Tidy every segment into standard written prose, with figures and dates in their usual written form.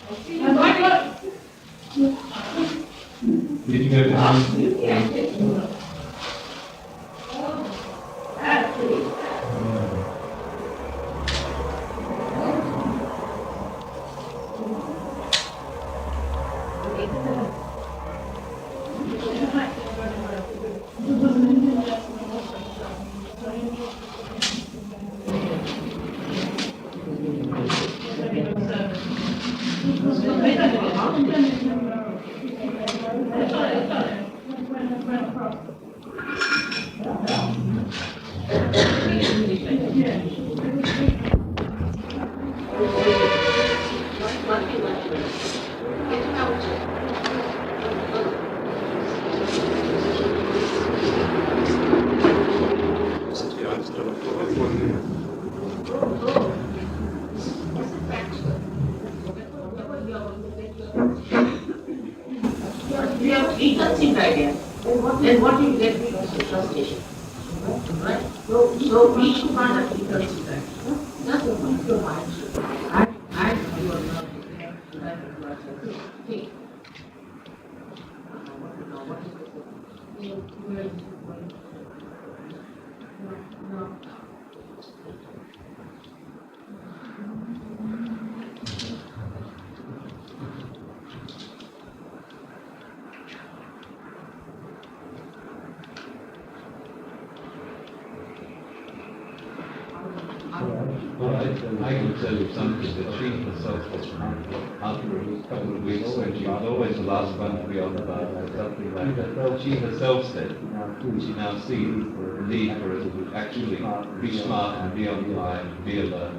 Did you go to We have preconceived idea. Then what do you get from the frustration? Right? So we should not have preconceived idea. Just open your mind. And you are not think. What is it? No. Well, I can tell you something that she herself was after a couple of weeks when she was always the last one to be on the bar or something like that. She herself said she now sees the need for us to actually be smart and be on time and be alert.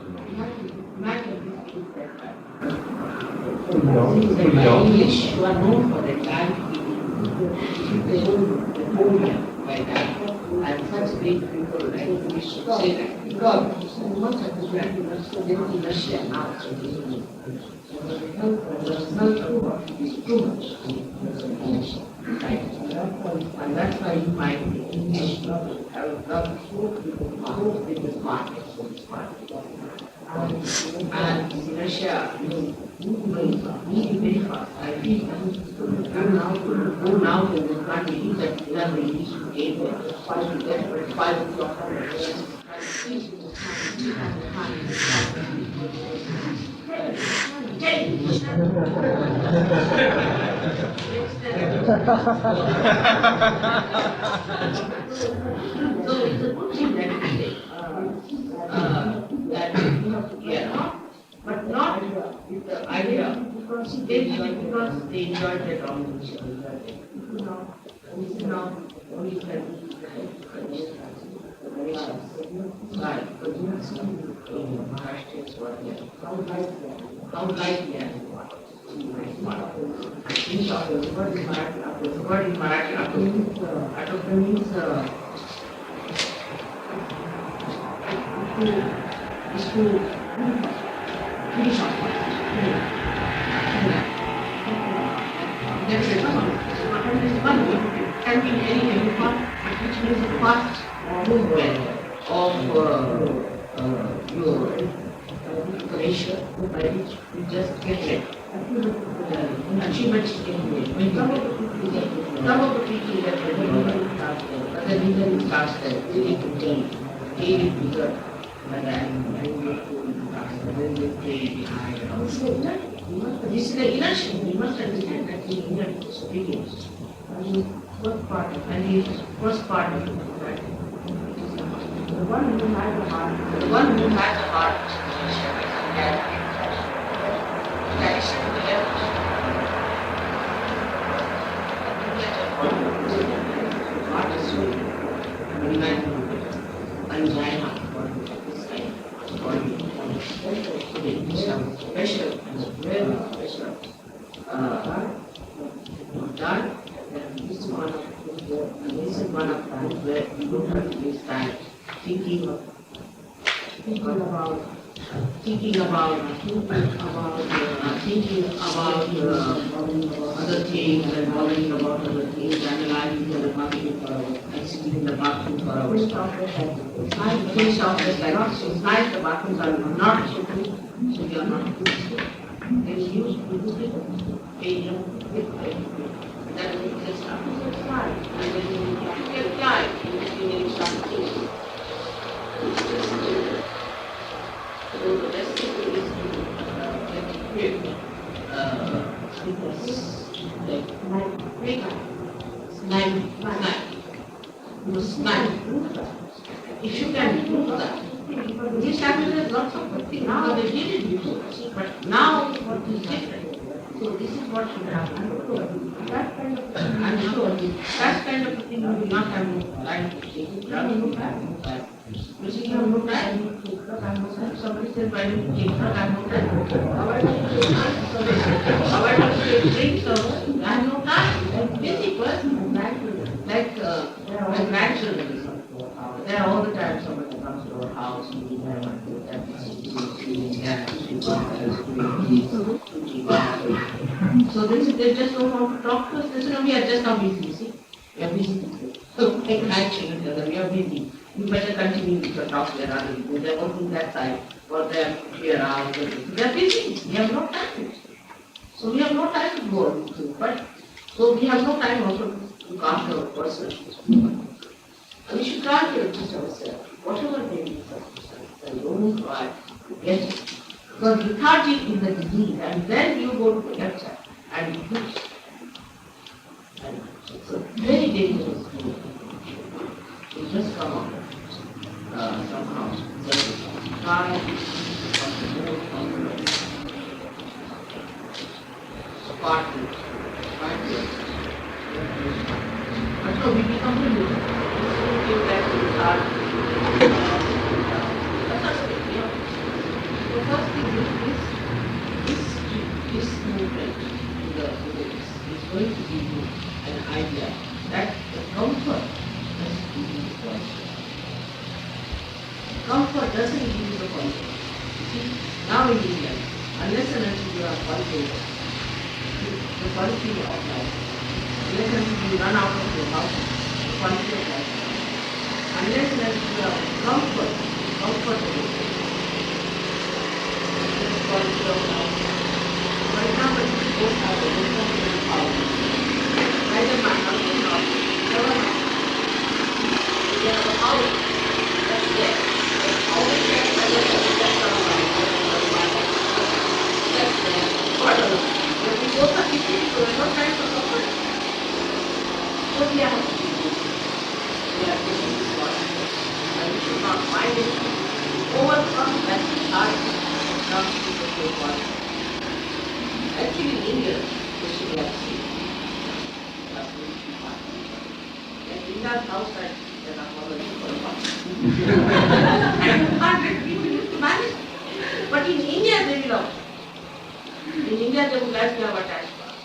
English, you are known for the time they hold the podium like that. And such great people like English should say that. God, much of the practice is in Russia now. So the result is too much. Right? And that's why you find the English have a lot of business markets for this market. And in Russia, moving very fast. I feel go now to the country that we have the English game there. 5 o'clock. So it's a good thing that we say that we have to care, but not with the idea because they did it because they enjoyed their domination. Now only how lightly and what? In short, the word in Marathi, Atopra means is to finish off. That's it. One can be any part, which means the fast movement of your nature by which you just get it. Achievements can be made. Some of the people that are but the reason is faster, they need to gain bigger. But I'm going to faster, then they stay behind. This is the inertia. We must understand that the inner experience. First part of it, the one who has a heart, that is the level. Heart is so angina for this kind of body. It's special and very special. Done. This is one of times where you don't have to waste time thinking about other things and worrying about other things, analyzing the bathroom and sitting in the bathroom for hours. It's nice to finish off this like this. It's nice the bathrooms are not so clean, so you are not good. They you do it, then it gets up to the time. And then you get time, you need something. So the best thing is to get equipped if you can do that, this happens with lots of things. Now they did it before, but now what is different. So this is what should happen. I'm sure that kind of a thing you will not have no time to take it. No time. You see, you have no time. Somebody says, why don't you take drug? I have no time. Why don't you take drinks? I have no time. I'm a busy person. Like my grandchildren. There all the time somebody comes to our house and we have so they just don't want to talk to us. They say, no, we are just not busy, see? We are busy. So my grandchildren tell them, we are busy. You better continue with your talk. They are busy. They are working that side or they are here around. They are busy. We have no time. So we have no time to go on with it. But so we have no time also to look after our person. We should try to adjust ourselves, whatever may be circumstances, and don't try to get it. Because lethargy is the disease, and then you go to the lecture and you lose. And it's a very dangerous thing. You just come up somehow. Try but no, we become religious. The first thing is this movement is going to give you an idea that the comfort doesn't give you the question. Comfort doesn't give you the confidence. You see, now in India, unless and until you are confident, the quality of life, unless and until you run out of your house, the quality of life. Unless and until you are comfortable, the quality of life. For example, if you don't have a comfortable house, neither my husband nor never mind. We have a house, that's there. Always there, that's our life. That's there. Whatever. But we both are kitchen, so there's no time for comfort. So we have to do this. We are doing this one. And we should not mind it. Overcome that hard comes to the whole body. Actually, in India, we should have seen. That's what we should have. And in that house, there are already for a while. And 200 people used to manage. But in India, they will not. In India, they would like to have attached bath.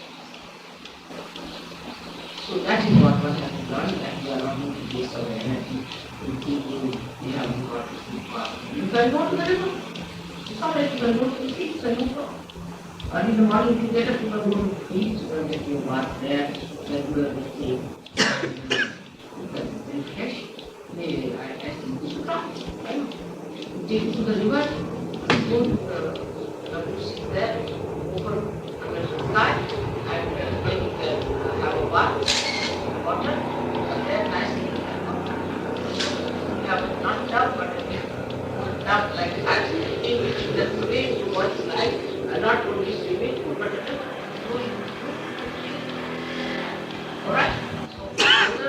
So that is what one has to learn, that we are not going to waste our energy in thinking we haven't got to sleep bath. You can go to the river. It's all right, you can go to the sea, it's a no problem. Or in the morning, if you get up, you can go to the beach, you can get your bath there, regularly take. Because it's refreshing. Maybe I think we should try. You take it to the river, go to the sit there, open under the sky, and then you can have a bath, water, and then nicely you have not tub, but a tub like that, in which that's the way you watch life, and not only swimming, but doing. Alright? So,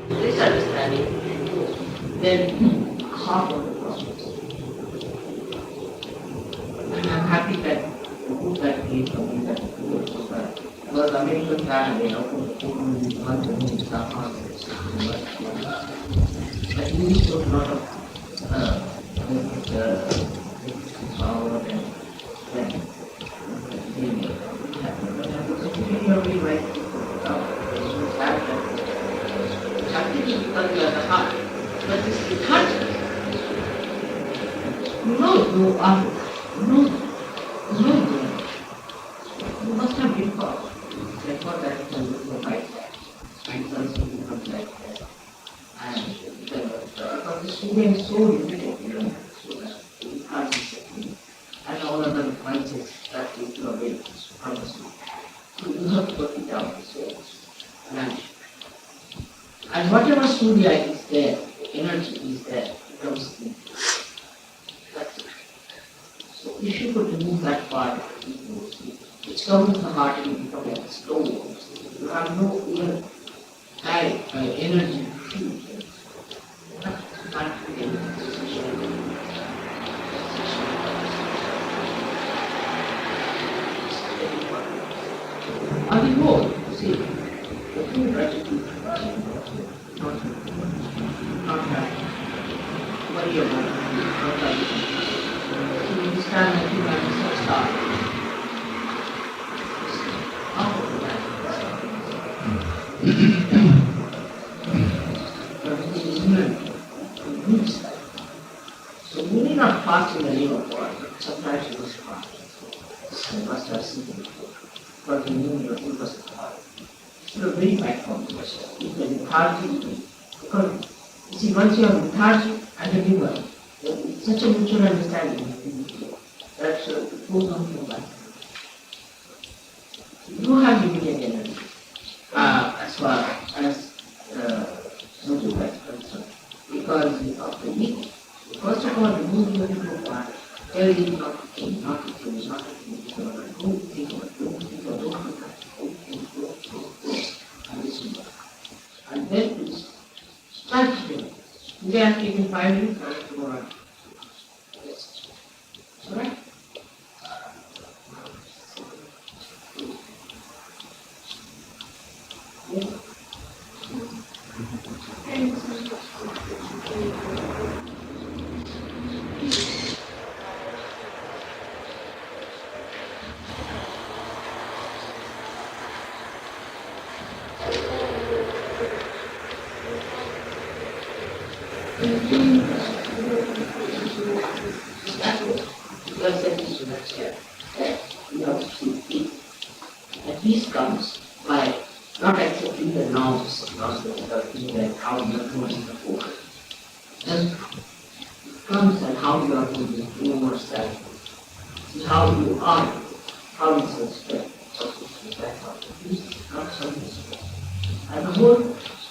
this understanding, then half of the process. And I'm happy that the book that came from me that was American family, in South but you need a lot of power and really right something is because you are the heart, but this is heart. No, you must have been taught. Therefore, that is the right side. And also becomes like that. And because the student is so limited, so that it's hard to say. And all other voices that you to put it down, so vanish. And whatever surya is there, energy is there, becomes thin. That's it. So if you could remove that part, which covers the heart and become like a stone, you have no even high energy to feel. You can't feel anything. On the whole, see, the two tragedy, not that, worry about it, not that. So you stand and you have to start. After that, everything is learned, it moves like. So you need not fast in the name of God, sometimes you must fast. You must have seen it. But you know your focus is hard. It's a very bad combination. It's a lethargy. Because, you see, once you have lethargy and a liver, it's such a mutual understanding that it goes on from that. You have immediate energy as far as Sahaja is concerned. Because of the ego. First of all, remove your ego part. Tell you not to think, not to think, not to think, don't think about it, don't think about it, don't think. And then please start to do. Today I am taking 5 minutes, and tomorrow rest. Alright? Yes. And peace comes by not accepting the norms of the thing like how you are doing the focus. Then it comes and how you are going to do yourself. See how you are, how is your strength, that's how the peace comes from this. And the whole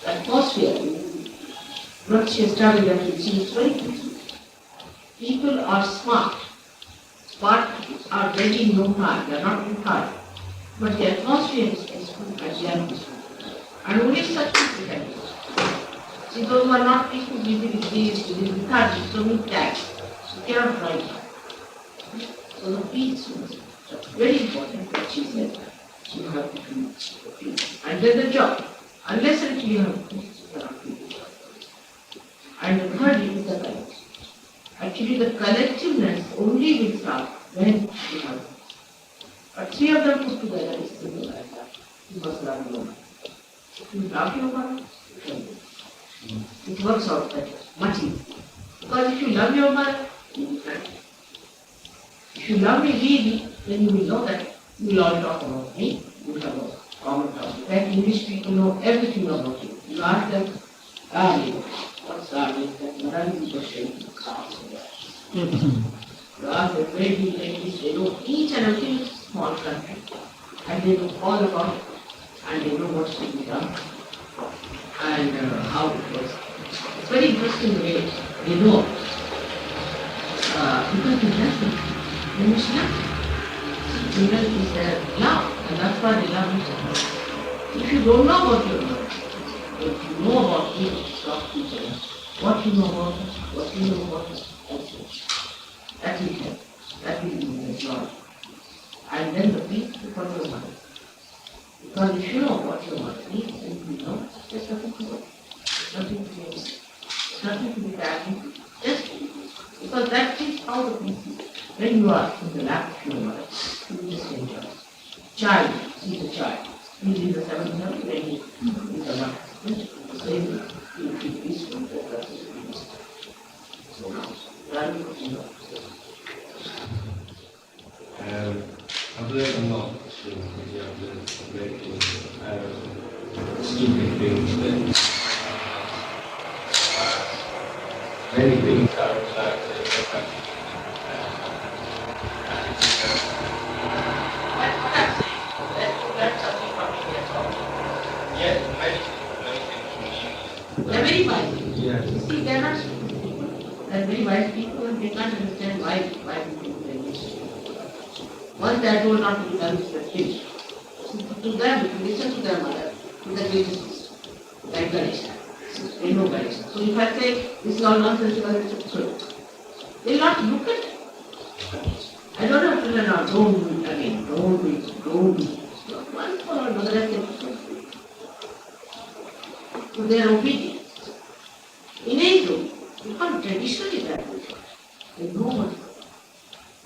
atmosphere, what she established that you see is very peaceful. People are smart. Smart are ready no harm, they are not too hard. But the atmosphere is peaceful and they are peaceful. And only such people can do it. See, those who are not peaceful, busy with this, busy with that, so many tags. So they cannot drive that. So the peace is very important that she said that. So you have to do the peace. And then the job. Unless until you have peace, you cannot do the job. And the third is the collective. Actually, the collectiveness only will start when you have peace. But 3 of them put together is simple like that. You must love your mind. If you love your mind, you can do it. It works out better, much easier. Because if you love your mind, you will find it. If you love me really, then you will know that you will all talk about me. You will have a common topic. Like English people know everything about you. You ask them, what's darling? That morality question in class. You ask them, where do you like this? They know each and every small country. And they know all about it. And they know what's to be done. And how it was. It's very interesting way they know. Because they love them. They must love. Children is their love. And that's why they love each other. If you don't know about your love, if you know about me, talk to each other. What you know about us, what you know about us, that's it. That will help. That will be the joy. And then the peace before your mind. Because if you know what your mind needs, then you know there's nothing to do. There's nothing to do. There's nothing to be bad. Just because that is how the peace is. When you are in the lap of your mother, you just enjoy. Child, see the child. He is in the 7th heaven, when he is a mother. The same way, you will feel peaceful, that is peace. So now, that is what you know. I've learned a lot through the stupid things that many things are exactly That's something from See, they are not stupid people. They are very wise people and they can't understand why people do this. Once they are told not to do that, it's finished. To them, to listen to their mother, to the religious, like Ganesha. They know Ganesha. So if I say this is all nonsense, it's true. They will not look at it. I don't have to learn now, don't do it again, don't do it. One for another, I can so they are obedient. In Hindu, you can't traditionally that way. They know what to do.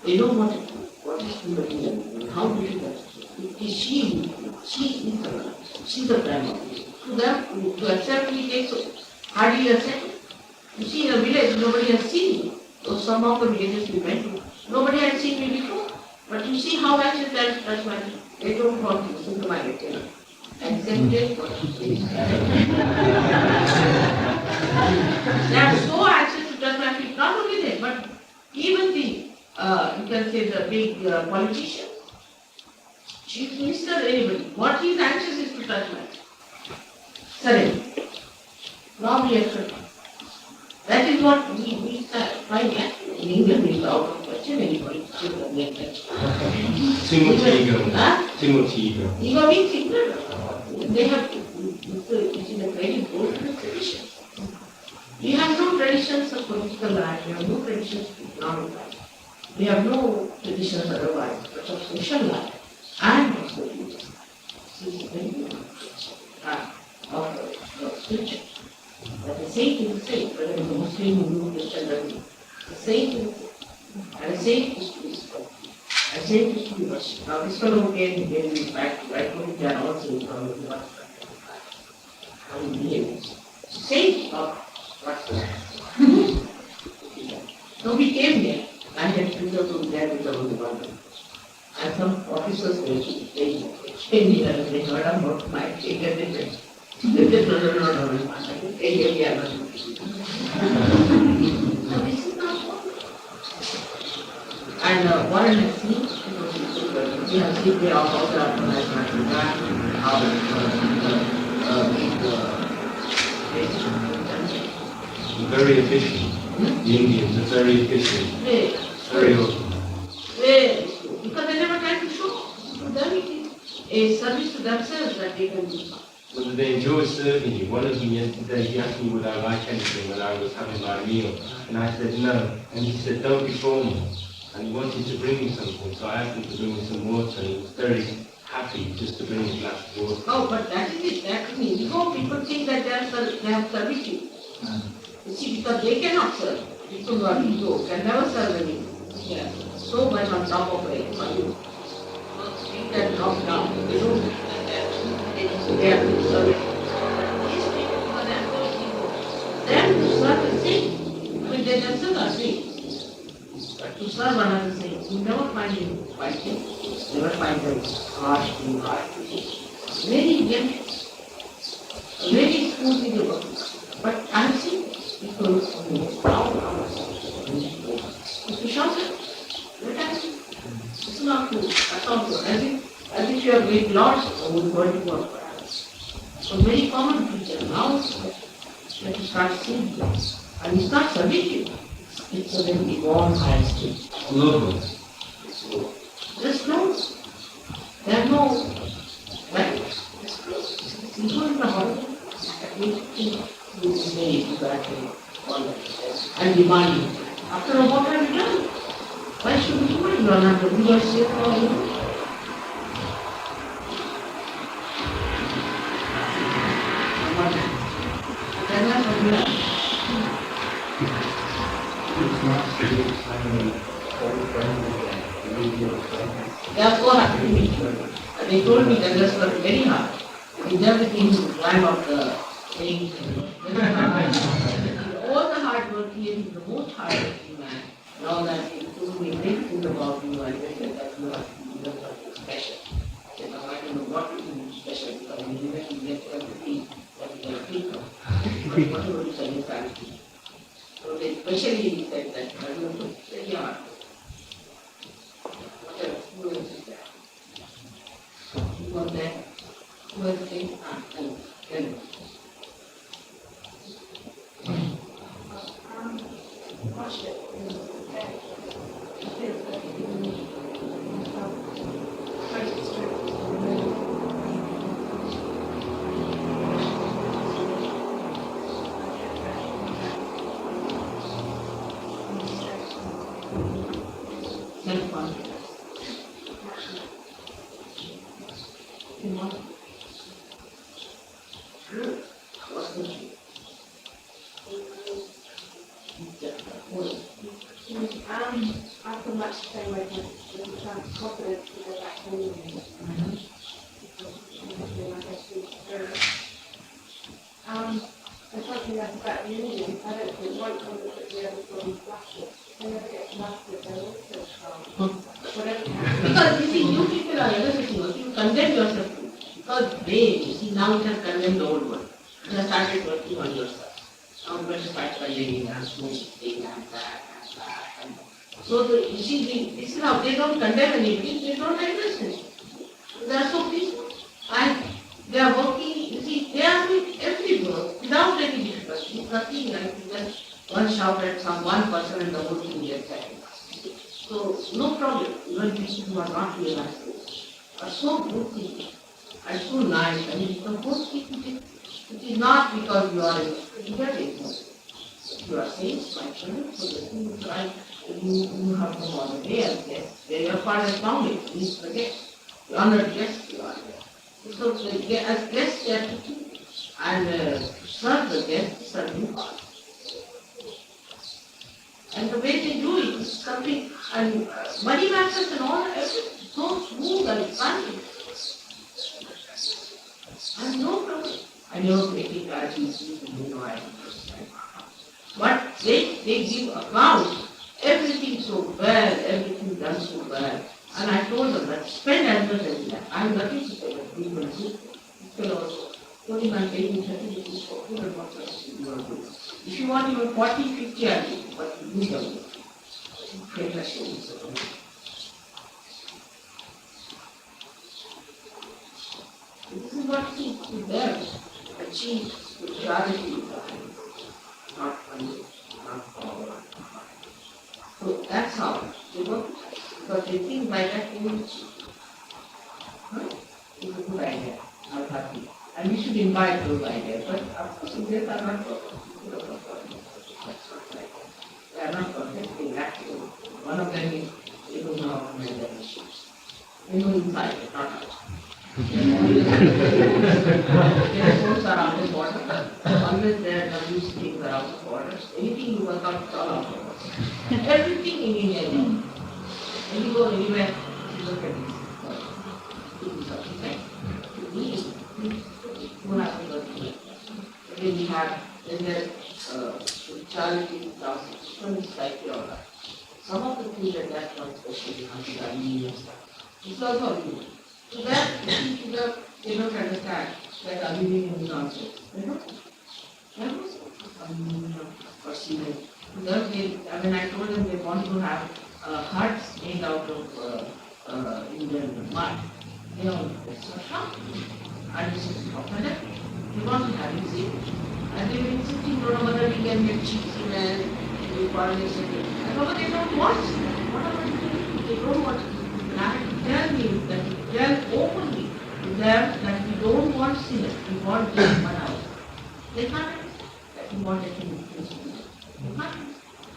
They know what is to do, how to do that. It is she is the prime officer. To them, to accept me takes hardly a second. You see, in a village, nobody has seen me. So some of the villages we went to, nobody had seen me before. But you see how anxious they are to touch my feet. They don't want to listen to my lecture. Accepted what she says. They are so anxious to touch my feet. Not only that, but even the, you can say the big politician, chief minister, anybody. What he is anxious is to touch my feet. Surrender. Normally accept. That is what we find in England. It's out of question. Anybody should get touched. Ego means ignorance. They have, it is a very old tradition. We have no traditions of political life, we have no traditions of economic life, we have no traditions otherwise, but of social life and of religion. This is very good of scripture. But the same thing is the same, whether it's a Muslim, Hindu, Christian, the same thing is the same. And the same is to be spoken. I say this to you, now this fellow gave me back, right from the also from the how he behaves. Same of what's that. So we came there, I had to go to there with the Bordi. And some officers were explaining that they heard about my change and they said, no. So this is not what. And Warren has seen, we have seen there all the how very efficient. The Indians are very efficient. Very open. Because they never try to show. To them it is a service to themselves that they can do. Whether they enjoy serving you. One of them yesterday, he asked me would I like anything when I was having my meal. And I said no. And he said, don't be formal. And he wanted to bring me something. So I asked him to bring me some water. And he was very happy just to bring me a glass of water. Oh, but that is it. That means people think that they have service you. You see, because they cannot serve. People who are ego can never serve anyone. Yeah. So much on top of it. So speak that drop down. They don't do that. They have to serve it. These people who are there, they have to serve the same. I mean, they themselves are saints. But to serve another saint, you never find them fighting. Never find them harsh, being harsh. Very gentle. Very smoothly they work. But I have seen people who shout it. It's not good. That's not good. As if you have made lots of going to work. So very common feature. Now that you start seeing this. And you start submitting. It's a very warm high state. Locals. Just close. There are no barriers. Just close. You go in the holiday. And demanding. After a while, I'm done. Why should we do it? You are not the biggest safe for you. They are so happy to meet you. They told me that this was very hard. It's everything to climb up the thing. All the hard work he is the most hardworking man. Now that he told me everything about you and they said that you have to do something special. I said, now I don't know what to do special because you need to get everything that you can think of. Whatever is on your family. So they specially said that I don't know, very hard. Whatever, who else is there? You want that? Who else is there? After much time, I just confidence to go back home and and something else about union, I don't think one concept that the other one is plastic. They never get plastic, they're also strong. Whatever happens. Because you see, you people are everything, you condemn yourself too. Because they, you see, now it has condemned the old one. You have started working on yourself. Now better start condemning and smoking and that. And so you see, this is how they don't condemn anything, they don't address it. They are so peaceful. And they are working, you see, they are doing every work without any difficulty. Nothing like just one shout at some one person and the whole thing gets settled. So no problem. Even people who are not realized this are so good thinking and so nice. I mean, the whole thing it is not because you are you are saints, my children, so the thing is like you have no other day as guests. They are part of family, please forget. The honored guests you are there. So as guests they are to keep and serve the guests, serving God. And the way they do it is something, and money matters and all, everything so smooth and funny. And no problem. I never take it as easy, you know, I understand. But they give account, everything so well, everything done so well. And I told them that spend as much as you have. I am lucky to say that people do. People also. Only I'm paying you 30 rupees for food and what else you are doing. If you want even 40, 50, I do, but you don't. This is what to them achieve spirituality, not money, not power. So that's how they work, because they think by that they will achieve. It's a good idea. I'm happy. And we should invite those ideas, but of course ideas are not perfect. That's not right. They are not perfect, they lack to. One of them is they don't know how to manage their issues. They know inside, not outside. Telephone are out of order. Always there are these things are out of order. Anything you work out is all out of order. Everything in India. When you go anywhere, you look at this. You have to go to it. Then we have spirituality classes, different like yoga. Some of the things at that point, especially consider medium stuff. It's also a medium. So that people they don't understand that aluminum is also. They don't. Aluminum or cement. Because I told them they want to have huts made out of Indian mud. They all it's a shop. And this is popular. They want to have it safe. And they were insisting, no, whether we can get cheap cement, we call it cement. And no, they don't want cement. What are they doing? They don't want cement. And I have to tell me that we tell openly to them that we don't want cement, we want just mud out. They can't understand that we want anything to cement. They can't understand.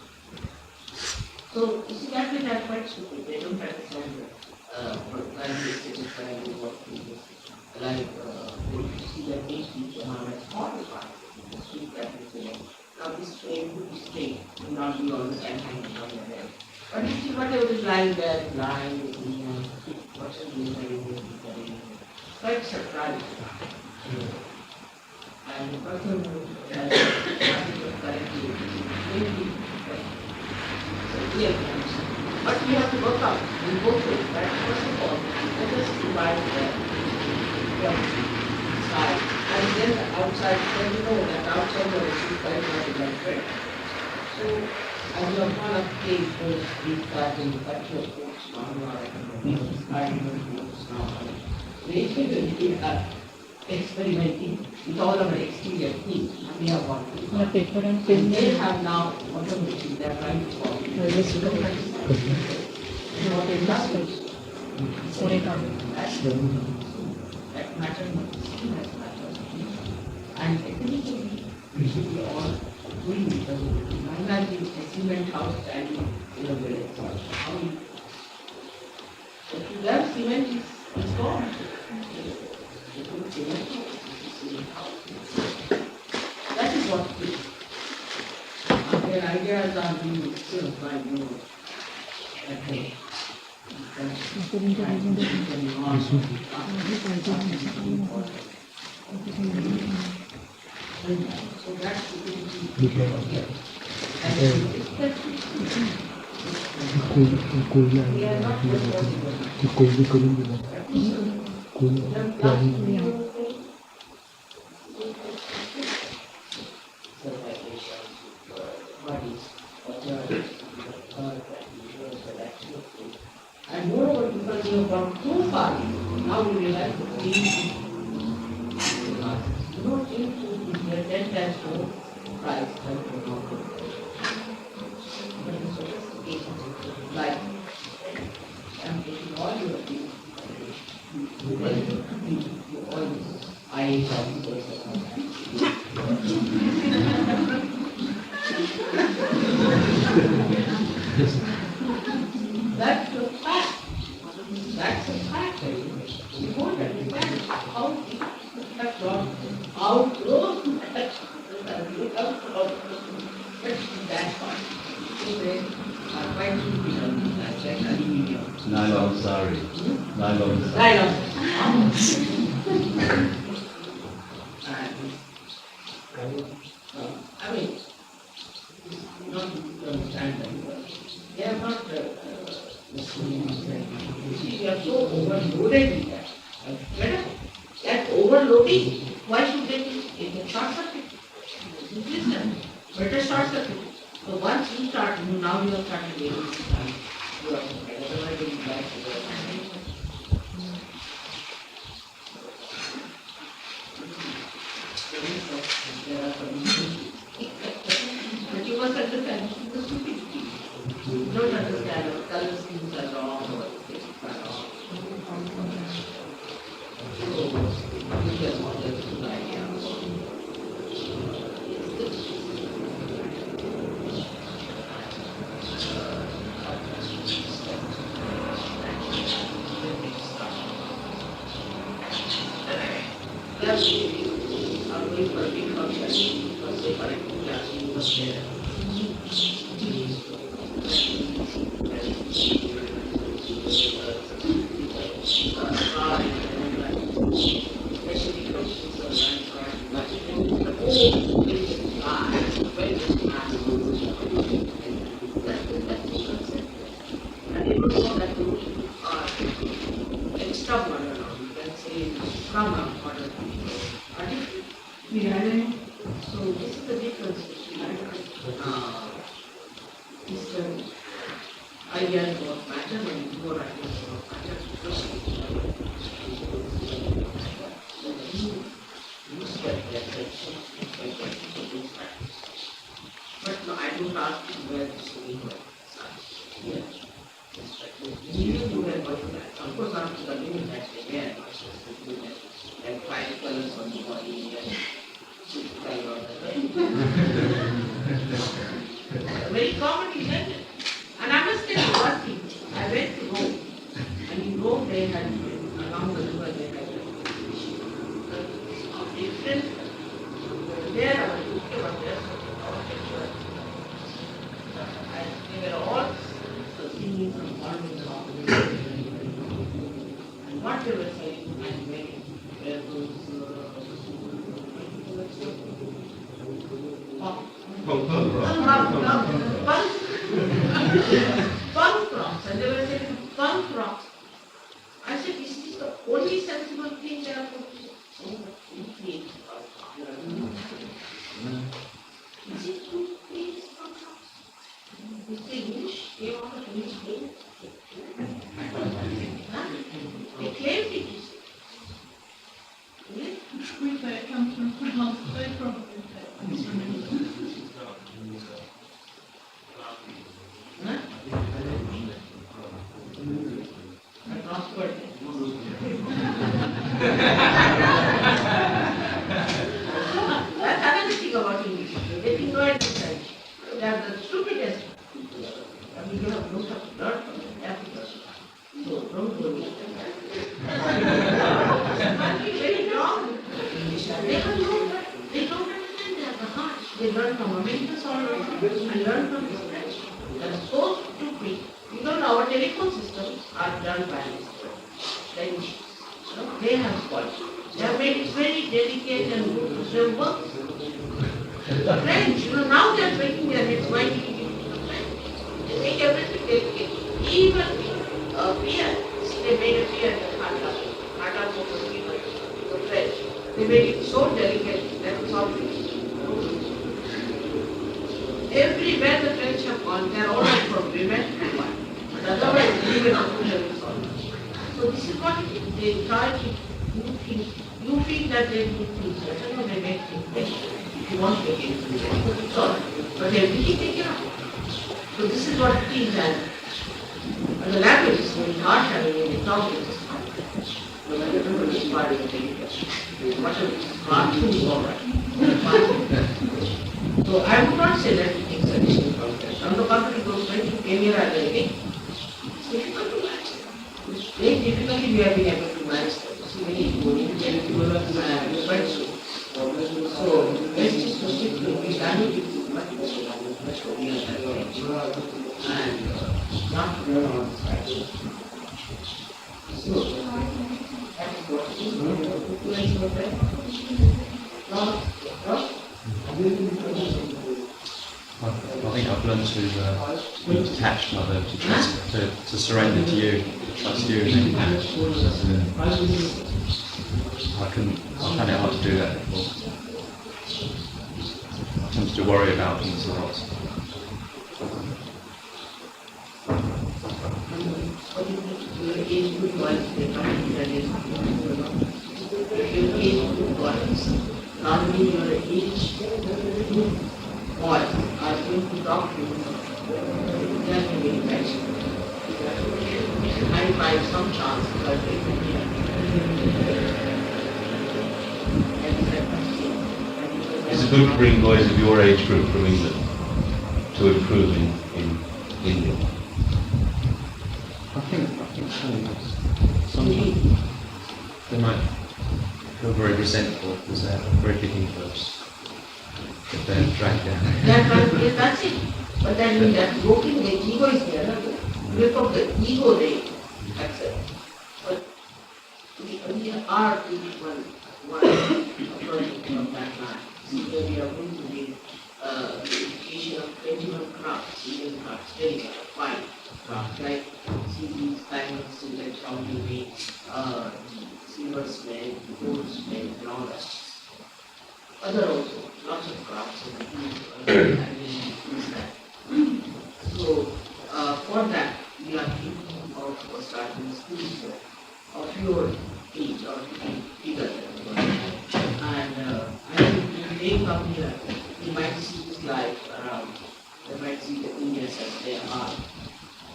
So, you see, that way they are quite stupid. They don't understand what we do. Like, you see that these people are like qualified. Now this train would be straight, will not be all the time hanging on your head. But you see whatever is lying there, lying, what's the reason, quite surprised. And the person who has correctly maybe but we have to work out, we go through it, right? First of all, let us divide the side, and then the outside, then you know that outside the receiver is not like bread. So, as you have gone up cave, those deep cards and you cut your coats now, you are discarding your coats now. We are experimenting with all of our exterior things, and we have one. And they have now automation, they are trying to follow. You know what it does? That matter and technically we should be all doing it. Imagine a cement house standing in a village. If you love cement, it's gone. Rajas are being still by you. Okay. So that's and moreover, because you have gone too far, now you realize that change no change is here, then there's no price, there's no but it's sophistication, like I'm taking all your things, you always I That's a fact. That's a fact. You won't understand how that's wrong. How close that that's fine. So they are quite easy. That's like aluminium. Nylon sari. Nylon sari. Nylon. I mean, you don't understand that. They are not you see, they are so overloaded with that. Madam, that overloading, why should they be in a short circuit? Listen, better short circuit. So once you start, now you have started getting this time. You are otherwise you will back to the there are some but you must understand the stupidity. You don't understand that color schemes are wrong or things are wrong. You just want to do idea. I'm going for a big function because they are in class, you must share. So this is the difference between Eastern ideas about matter and your ideas about matter. So you step but no, I don't ask you where this will go. Here. You do that what you like. Of course, after the limit that they get, like 5 colors on the body and very common, isn't it? And I must tell you one thing. I went to Rome, and in Rome they had, along the river, they had different, there our UK was there, and they were all singing from all over the world. And what they were saying, and when there was punk rocks, and they were saying punk rocks. I said, is this the only sensible thing they are going to say? Oh, but please, is it two things punk rocks? Is the English, they want to English name? They claimed it is. We say it comes from France, they probably say it comes from England. That's another thing about English. They think no French. They are the stupidest people. I mean, you have no such learn from them. So don't go. It must be very wrong. They have no learn from Americans also and learn from this French. They are so stupid. You don't know, our telephone systems are done by this French. They have spoiled. They have made it very delicate and good. They work. French, now they are making their heads white. They make everything delicate. Even beer, they made a beer in Hata the French. They made it so delicate that it's obvious. Everywhere the French have gone, they are all for women and one. But otherwise, women are all. So this is what it is. They try to you feel that they do things better, no, they make things better. If you want to make it, it's all right. But everything they cannot. So this is what it is, and the language is very harsh, and when they talk, it is hard. But I don't know which part is the thing. Much of it is hard to all right. So I would not say that it takes additional confidence. On the contrary, those friends who came here are very it's difficult to manage them. It's very difficulty we have been able to manage them. It's very important to manage them. So let's just proceed to be done with it much better and not learn on the side. So that is what it is. I think I've learned to be detached, Mother, to surrender to you, to trust you, and then detach. I found it hard to do that before. I tend to worry about things a lot. Normally your age boys are going to talk to you. They are very passionate. I find some chance, but It's good to bring boys of your age group from England to improve in India. I think sometimes they might feel very resentful because they're very big egos if they're dragged down. That's it. But then when that broken, the ego is there. Grip of the ego they accept. But we are one approaching from that line. See, we are going to be the education of 21 crafts, Indian crafts, very fine crafts, like see these diamonds, like how to make silversmith, goldsmith, and all that. Other also, lots of crafts and so for that we are thinking of starting schools of your age or bigger. And I think if they come here, they might see this life around. They might see the Indians as they are.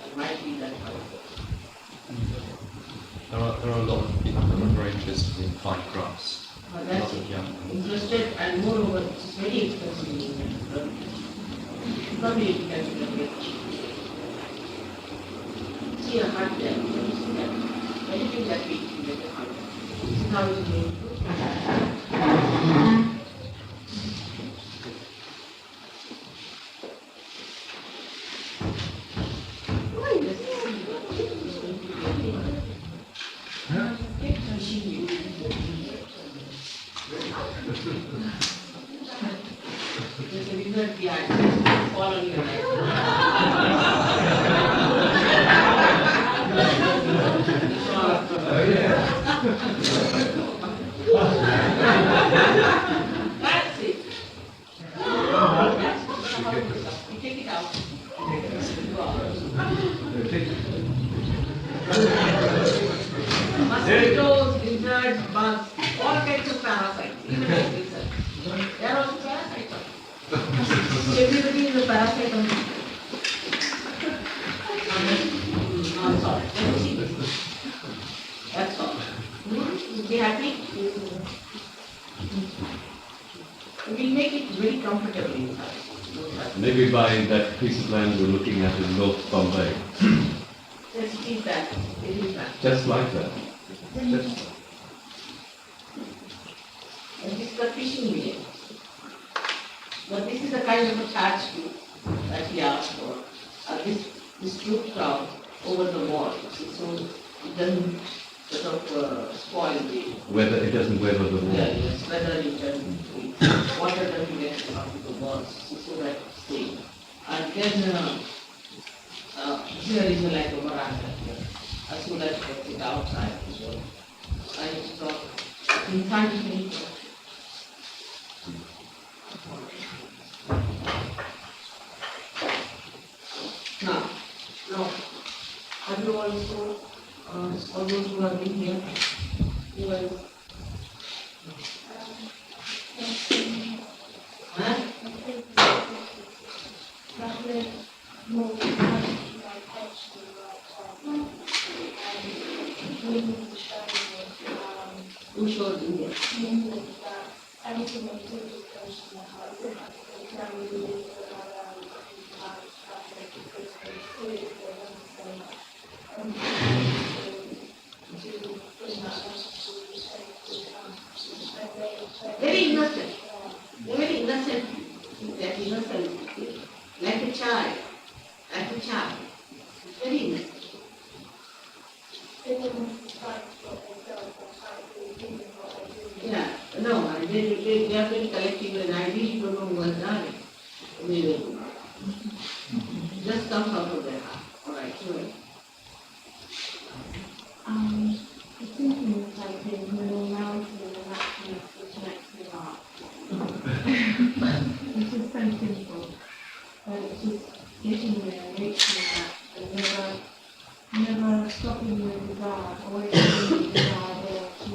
It might be that kind of There are a lot of people who are very interested in fine crafts. that's interested, and moreover, it's very expensive in India. Probably you can get see a heart there, you see that. Anything that we get a heart. This is how it is made. There's a result behind fall on your head. That's it. You take it out. Mosquitoes, lizards, bugs, all kinds of parasites, even lizards. They are also parasites. Everybody is a parasite on this. I'm sorry. Let me see this. That's all. Be happy. We'll make it very comfortable inside. Maybe buying that piece of land we're looking at in North Bombay. Yes, it is that. It is that. Just like that. Just And this is the fishing village. But this is kind of a statue that he asked for. This rooftop over the wall, so it doesn't sort of spoil the. Whether it doesn't weather the wall. Yeah, yes, whether it doesn't, water doesn't get out of the walls, so that it stays. And then here is like a veranda here, so that it gets it outside. So I thought, in front of me. Now, everyone saw, all those who have been here, who was, who showed you here? Very innocent. Very innocent. That innocent. Like a child. Like a child. Very innocent. Yeah. No, they are very collective and I really don't know who has done it. They will just comes out of their heart. Alright, sure. The thinking is like the normality and the naturalness which makes me laugh. It's just so simple, but it's just getting there, reaching that, and never stopping the desire, always having the desire there to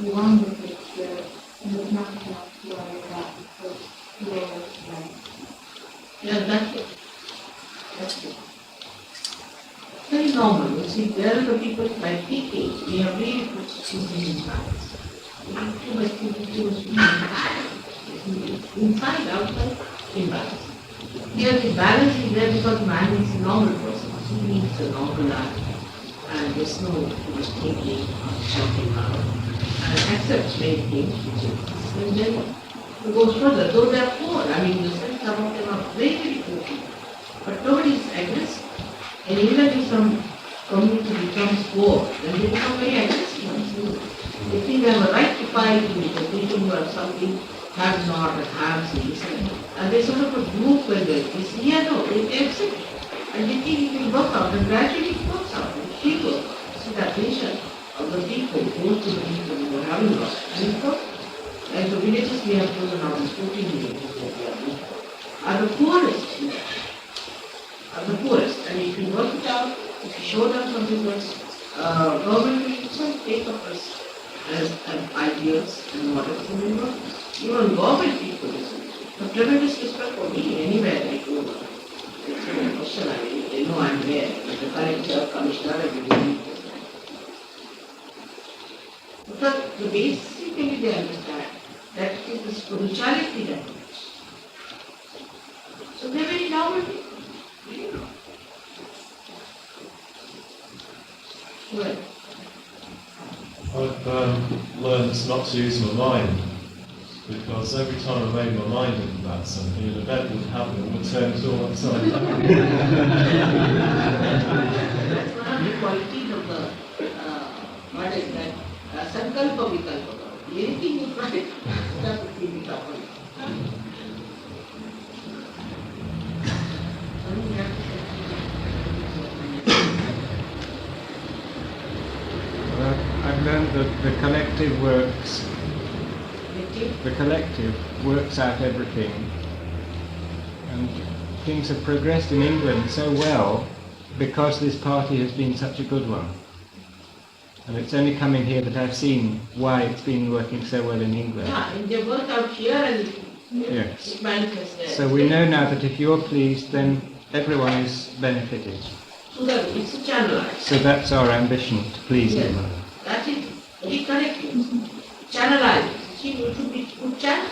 be one with the spirit, and there's nothing else to worry about because you're always there. Yeah, that's it. That's it. Very normal. You see, there are the people like people, we have really put something in balance. We have too much inside, outside, imbalance. Here the balance is there because man is a normal person. He needs a normal life. And there's no too much thinking or shouting out. And accepts many things which is. And then it goes further. Though they are poor, I mean, you said some of them are very, very poor people. But nobody is aggressive. And even if some community becomes poor, then they become very aggressive. They think they have a right to fight with the people who have something, have not, and have things. And they sort of a group when they say, yeah, no, they accept it. And they think it will work out, and gradually it works out. And people, see that vision of the people, goes to the people who are having lost. And it works. Like the villages we have chosen out, the 14 villages that we have been, are the poorest here. Are the poorest, and if you work it out, if you show them some results, government will itself take up as ideas and models and they work. Even government people have tremendous respect for me anywhere I go. It's a question, I mean, they know I'm there, but the collector, commissioner, everybody. Because the basically they understand that it is the spirituality that matters. So they're very normal people. Well, I've learned not to use my mind because every time I made my mind up about something, an event would happen and would turn it all upside down. that's one of the qualities of the, what is that, sankalpa vikalpa. Anything you try, that would be the happen. I've learned that the collective works out everything. And things have progressed in England so well because this party has been such a good one. And it's only coming here that I've seen why it's been working so well in England. Yeah, and they work out here and Yes. it manifests there. So we know now that if you're pleased, then everyone is benefited. So that it's a channelized. So that's our ambition, to please Yes. everyone. That is very correct. Channelize. See, it should be good channel.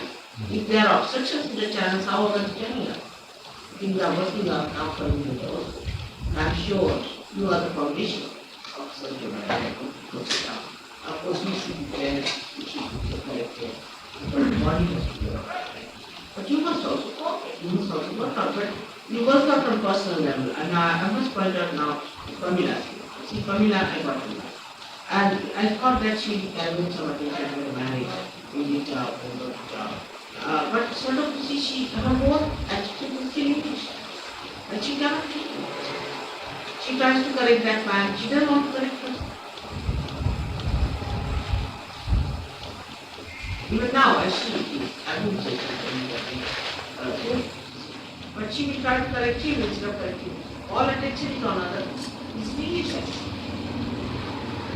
If there are obstructions in the channels, how are we channelize? Things are working out now for you also. I'm sure you are the foundation of such a matter. Of course, we should be there, we should be collected. But body must be there. But you must also cooperate, you must also work out. But you work out on personal level. And I must point out now, Pamela. See, Pamela, I got to know. And I thought that she gathered some attention to the marriage, in the job, and the job. But sort of, see, her whole attitude is finished. And she cannot take it. She tries to correct that man, she doesn't want to correct herself. Even now, as she is, I wouldn't say something, but she will try to correct him instead of correcting him. All attention is on others. It's meaningless.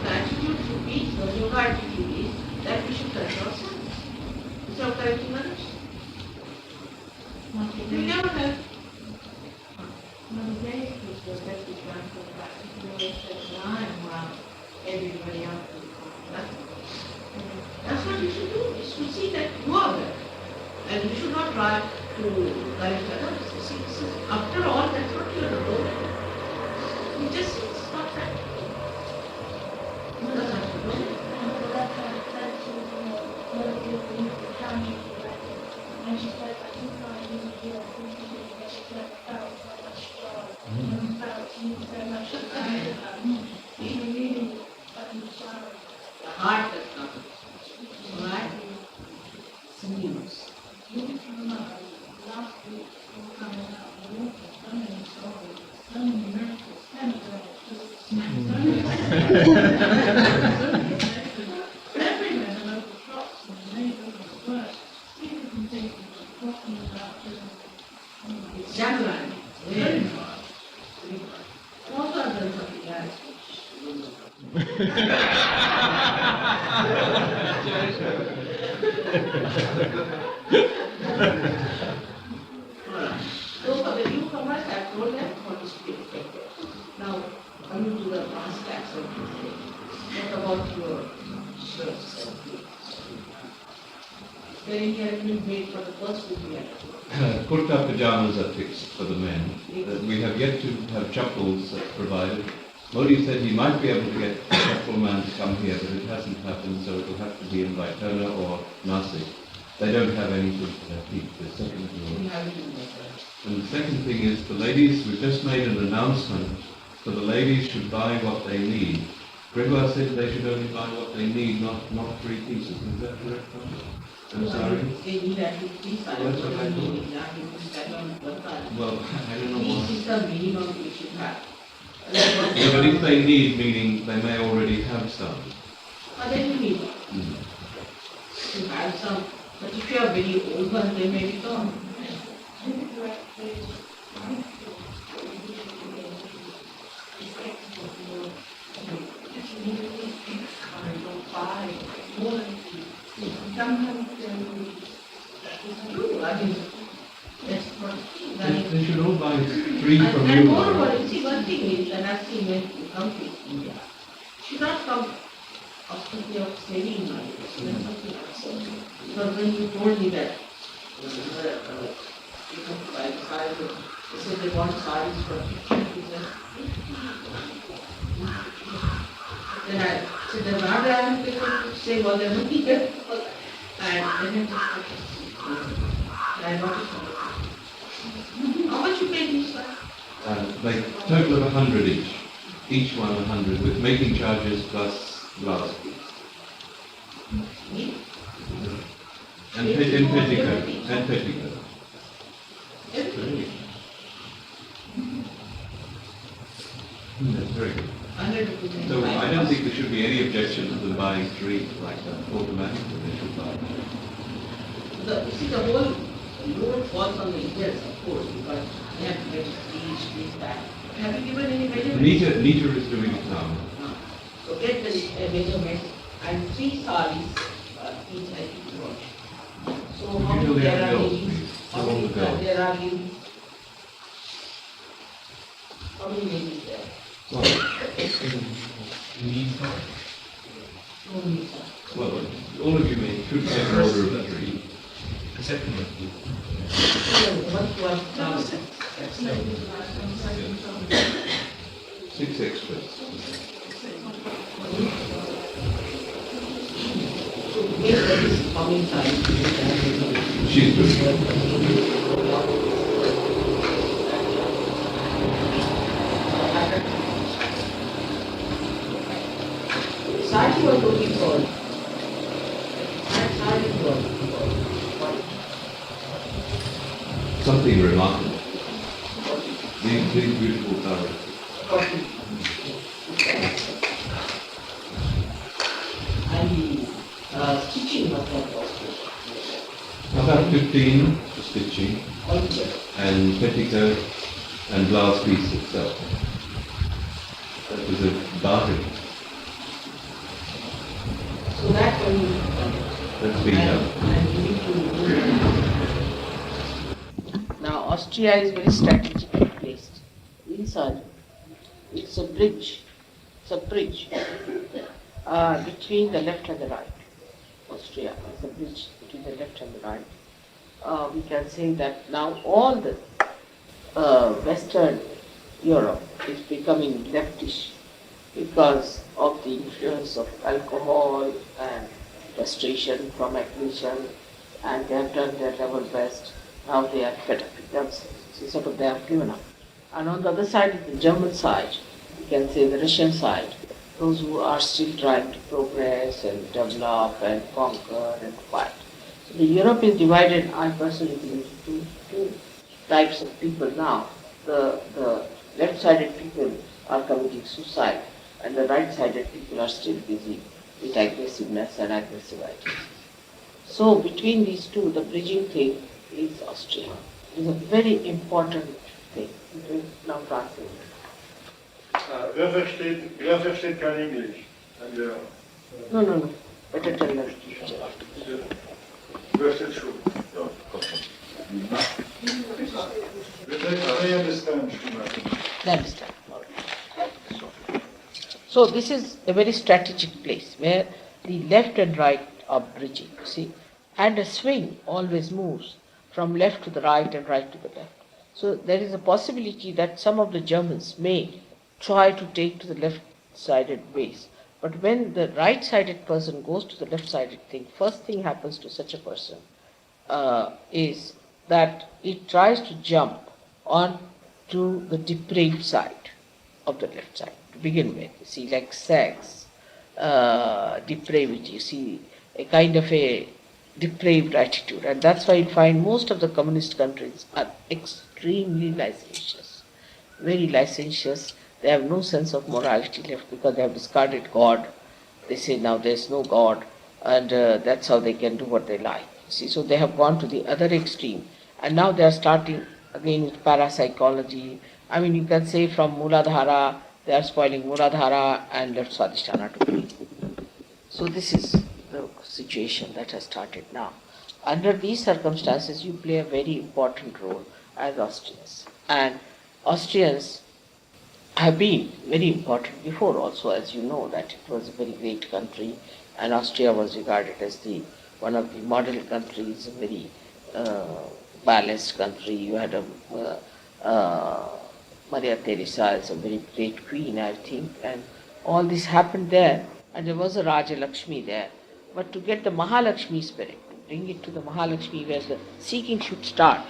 The attitude should be, the yoga attitude is that we should correct ourselves instead of correcting others. It will never help. One day was the best example of that situation while everybody else was That's what you should do, is to see that you are there. And you should not try to correct others. See, after all, that's what you are doing. You just, it's not right. You don't have to do it. And she said, I think I need to do it. She never felt so much joy. Never felt she needed so much she really fucking sorry. The heart does not. Right? It's news. Looking from last week, all coming out, the water, so many stories, so many miracles, so many everywhere, the local shops and the neighbourhood work, people can think talking about It's genuine. Very hard. And also I've done something else So for the newcomers, I told them what is to be expected. Now, coming to the brass tacks of this thing, what about your shirts and clothes? Very carefully made for the first to be Kurta pajamas are fixed for the men. We have yet to have chappals provided. Bordi said he might be able to get a chappal man to come here, but it hasn't happened, so it will have to be in Vaitona or Nasik. They don't have anything for their feet, the second floor. And the second thing is, the ladies, we've just made an announcement, so the ladies should buy what they need. Gregor said they should only buy what they need, not 3 pieces. Is that correct? I'm sorry? They need at least 3 sizes. That's what I thought. Well, I don't know why. This is the minimum we should have. Yeah, but if they need, meaning they may already have some. Then you need one. To have some, but if you are very old one, they may be gone. True, I mean, that's what. They should all buy 3 from And you. moreover, you see, one thing is, and I've seen when you come to India, should not come obviously of saving money, that's something else. Because when you told me that, you can buy saris, they said they want saris for 50 rupees. Then I said, then rather I am people to save all their money here. And then I got it from the How much you pay these for? They total of 100 each. Each one 100 with making charges plus glass fees. And petticoat. And petticoat. That's very good. 100 rupees. So I don't think there should be any objection to them buying 3 like that automatically. They should buy. You see, the whole load falls on the Indians, of course, because they have to get these back. Have you given any measurement? Nita is doing it now. No. So get the measurement and 3 saris each at each watch. So how many Usually there have are bills, ladies? please. How many there are ladies? How many ladies there? Well, Only, sir. well, all of you may should take an order of 3. What now? 6 extras. Yes, that is coming time. She's doing it. Sahaja was looking for. Sahaja was looking for. Something remarkable. These beautiful flowers. And stitching was not possible. About 15 for stitching and petticoat and blouse piece itself. That was a bargain. So that one That's been done. and you need to. Now Austria is very strategically placed. Inside, it's a bridge. It's a bridge between the left and the right. Austria is a bridge between the left and the right. We can say that now all the Western Europe is becoming leftish because of the influence of alcohol and frustration from aggression, and they have done their level best. Now they are fed up with themselves. So sort of they have given up. And on the other side is the German side, you can say the Russian side, those who are still trying to progress and develop and conquer and fight. So the Europe is divided, I personally believe, into two types of people now. The left-sided people are committing suicide, and the right-sided people are still busy with aggressiveness and aggressive ideas. So between these two, the bridging thing is Austria. It is a very important thing. It is now translated. Wer versteht kein Englisch? No. Better tell them. Wer versteht schon? They understand. They understand. So this is a very strategic place where the left and right are bridging, see, and a swing always moves from left to the right and right to the left. So there is a possibility that some of the Germans may try to take to the left-sided ways. But when the right-sided person goes to the left-sided thing, first thing happens to such a person is that it tries to jump on to the depraved side of the left side to begin with. You see, like sex, depravity, you see, a kind of a depraved attitude. And that's why you find most of the communist countries are extremely licentious, very licentious. They have no sense of morality left because they have discarded God. They say now there's no God, and that's how they can do what they like. See, so they have gone to the other extreme, and now they are starting again with parapsychology. I mean, you can say from Muladhara, they are spoiling Muladhara and left Swadhisthana to So this is the situation that has started now. Under these circumstances, you play a very important role as Austrians. And Austrians have been very important before also, as you know, that it was a very great country, and Austria was regarded as one of the model countries, a very balanced country. You had Maria Teresa as a very great queen, I think, and all this happened there, and there was a Raja Lakshmi there. But to get the Mahalakshmi spirit, to bring it to the Mahalakshmi where the seeking should start,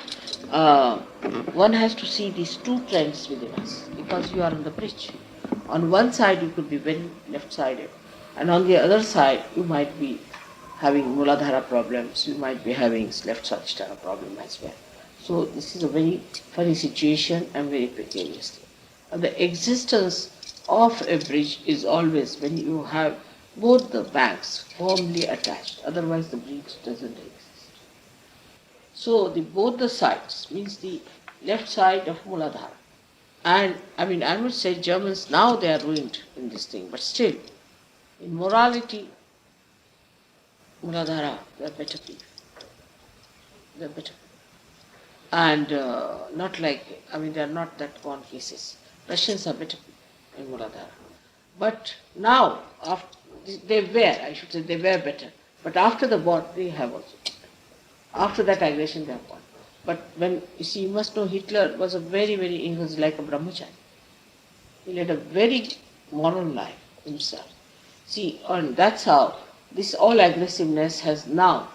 one has to see these two trends within us, because you are on the bridge. On one side you could be very left-sided, and on the other side you might be having Muladhara problems, you might be having left Swadhisthana problem as well. So this is a very funny situation and very precarious thing. And the existence of a bridge is always when you have both the banks firmly attached, otherwise the bridge doesn't exist. So both the sides means the left side of Muladhara. And I would say Germans now they are ruined in this thing, but still, in morality, Muladhara, they are better people. They are better people. And not like, they are not that gone cases. Russians are better people in Muladhara. But now, they were better. But after the war, they have also been better. After that aggression, they have gone. But when, you must know Hitler was he was like a brahmachari. He led a very moral life himself. See, and that's how this all aggressiveness has now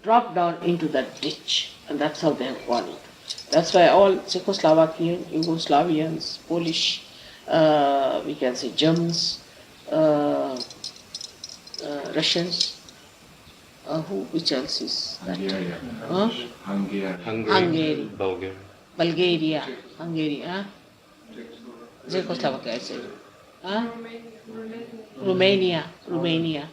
dropped down into that ditch, and that's how they have gone into. That's why all Czechoslovakian, Yugoslavians, Polish, we can say Germans, Russians, which else is that? Hungary, Bulgaria, Hungary, Czechoslovakia, I said. Romania.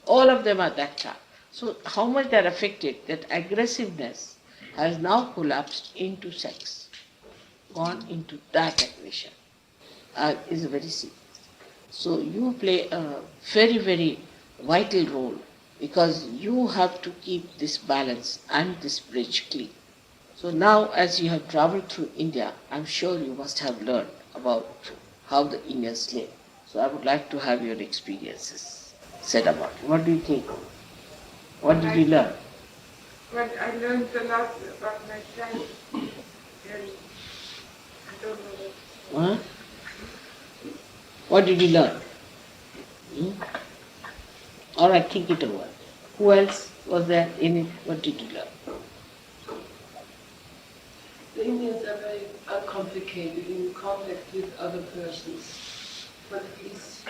All of them are that type. So how much they are affected, that aggressiveness has now collapsed into sex, gone into that aggression, is very serious. So you play a very, very vital role, because you have to keep this balance and this bridge clean. So now, as you have traveled through India, I'm sure you must have learned about how the Indians live. So I would like to have your experiences said about it. What do you think? What did you learn? Well, I learned a lot about myself. And I don't know what. What did you learn? All right, think it over. Who else was there in it? What did you learn? The Indians are very uncomplicated in contact with other persons. But please,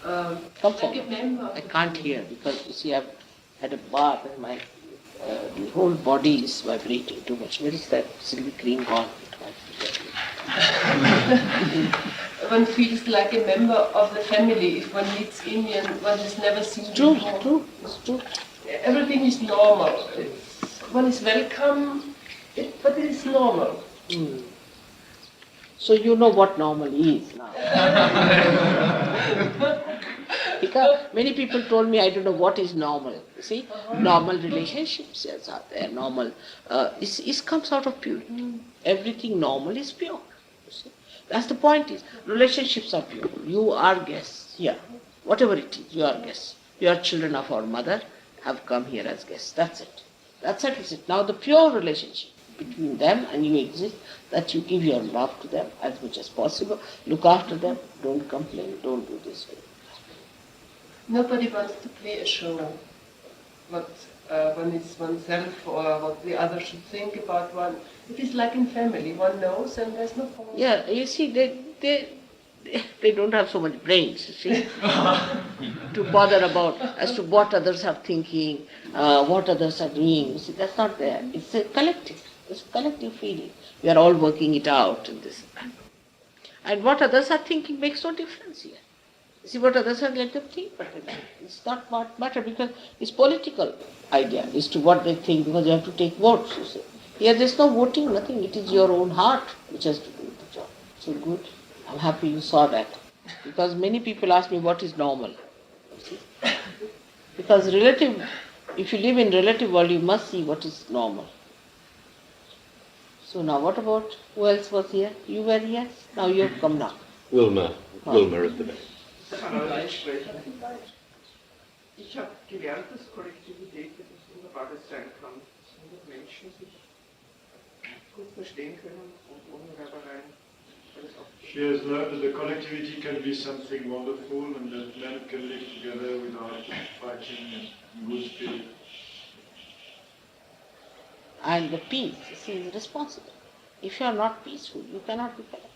Come like a member of I the can't family. hear because you see I've had a bath and my the whole body is vibrating too much. Where is that silly green gone? One feels like a member of the family if one meets Indian one has never seen True, before. it's true. Everything is normal. One is welcome, but it is normal. So you know what normal is now. Because many people told me I don't know what is normal. You see, normal relationships are there. Normal, it comes out of purity. Everything normal is pure. You see, that's the point. Is relationships are pure. You are guests here, whatever it is. You are guests. You are children of our mother, have come here as guests. That's it. That's it. Is it now the pure relationship between them and you exist? That you give your love to them as much as possible. Look after them. Don't complain. Don't do this way. Nobody wants to play a show. What one is oneself or what the other should think about one. It is like in family. One knows and there's no problem. Yeah, you see, they don't have so much brains, you see, to bother about as to what others are thinking, what others are doing. You see, that's not there. It's a collective. It's a collective feeling. We are all working it out in this. And what others are thinking makes no difference here. You see, what others are, let them think, but it's not what matter because it's political idea as to what they think because you have to take votes, you see. Here there's no voting, nothing. It is your own heart which has to do the job. So good. I'm happy you saw that. Because many people ask me what is normal. Because if you live in relative world, you must see what is normal. So now what about, who else was here? You were here? Now you have come now. Wilma at the back. Ich habe gelernt, dass Kollektivität etwas Wunderbares sein kann, dass Menschen sich gut verstehen können und ohne Reibereien alles She has learned that the collectivity can be something wonderful and that men can live together without fighting and in good spirit. And the peace, you see, is responsible. If you are not peaceful, you cannot be collective.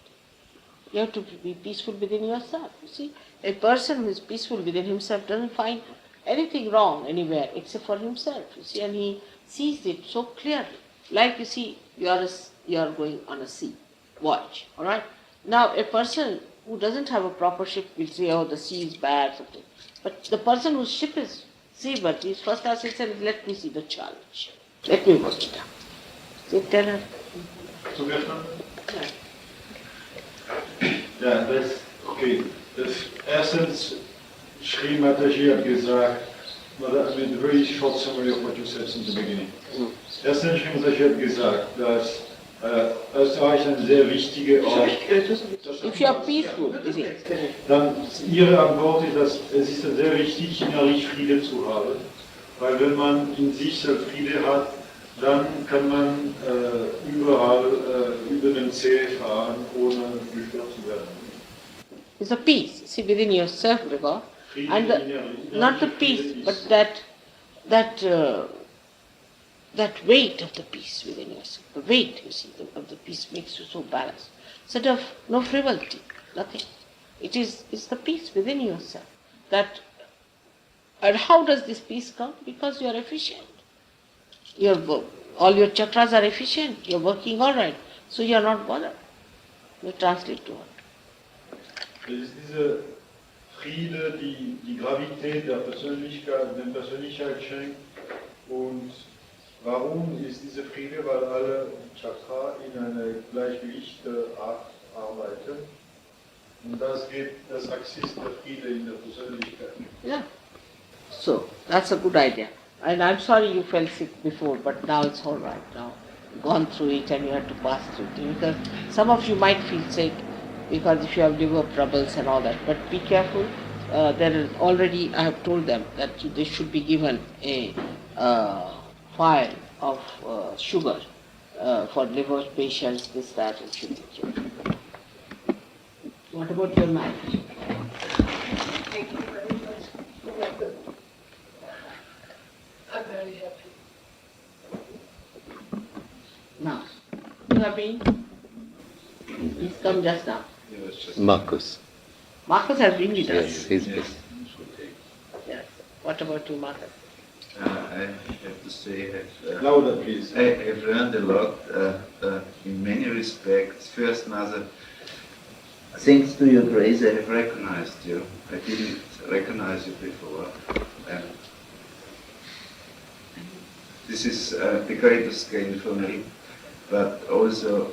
You have to be peaceful within yourself. You see, a person who is peaceful within himself doesn't find anything wrong anywhere except for himself. You see, and he sees it so clearly. Like you see, you are going on a sea voyage. All right. Now, a person who doesn't have a proper ship will say, "Oh, the sea is bad," something. But the person whose ship is seaworthy, his first class says, "Let me see the challenge. Let me work it out." So tell her. Ja, okay. Erstens, Sri Mataji had gesagt, I mean, a very short summary of what you said since the beginning. Erstens, Sri Mataji hat gesagt, dass Österreich eine sehr wichtige Ort ist. If you are peaceful, is it? Dann Ihre Antwort ist, dass es ist sehr wichtig, innerlich Friede zu haben. Weil wenn man in sich selbst Friede hat, dann kann man überall über den See fahren, ohne gestört zu werden. It's a peace. See, within yourself, because And not the peace, but that weight of the peace within yourself. The weight, you see, of the peace makes you so balanced. Sort of no frivolity, nothing. It's the peace within yourself. And how does this peace come? Because you are efficient. All your chakras are efficient. You're working all right. So you are not bothered. You translate to what? Das ist diese Friede, die Gravität der Persönlichkeit, den Persönlichkeit schenkt. Und warum ist diese Friede? Weil alle Chakra in einer gleichgewichten Art arbeiten. Und das Axis der Friede in der Persönlichkeit. Yeah. So, that's a good idea. And I'm sorry you felt sick before, but now it's all right. Now, gone through it and you have to pass through it. Because some of you might feel sick because if you have liver troubles and all that. But be careful. There is already, I have told them that they should be given a file of sugar for liver patients, this, that, it should be given. What about your marriage? Thank you very much. I'm very happy. Now, you have been? He's come just now. Marcus. Marcus has been with us. Yes, he's busy. Yes. What about you, Marcus? I have to say, Louder, please. I have learned a lot in many respects. First, Mother, thanks to your grace, I have recognized you. I didn't recognize you before. This is the greatest gain for me. But also,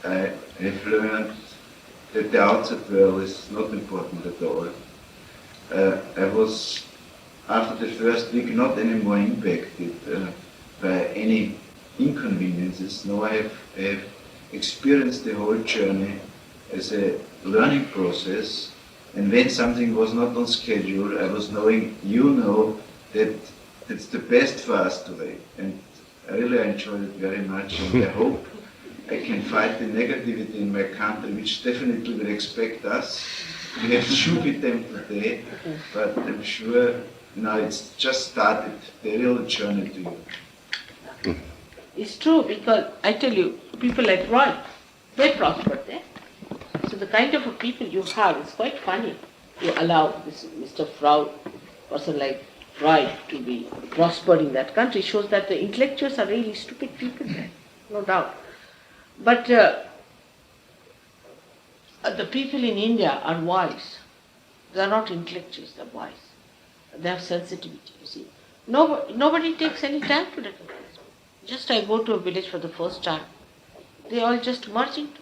I have learned that the outside world is not important at all. I was, after the first week, not anymore impacted by any inconveniences. No, I have experienced the whole journey as a learning process, and when something was not on schedule, I was knowing, that it's the best for us today. And I really enjoyed it very much, and I hope I can fight the negativity in my country, which definitely will expect us. We have stupid them today, but I'm sure now it's just started, the real journey to you. It's true, because I tell you, people like Roy, they prospered there. So the kind of a people you have is quite funny. You allow this Mr. Frau, person like Roy, to be prospered in that country, shows that the intellectuals are really stupid people there, no doubt. But the people in India are wise. They are not intellectuals, they are wise. They have sensitivity, you see. Nobody takes any time to recognize me. Just I go to a village for the first time, they all just merge into,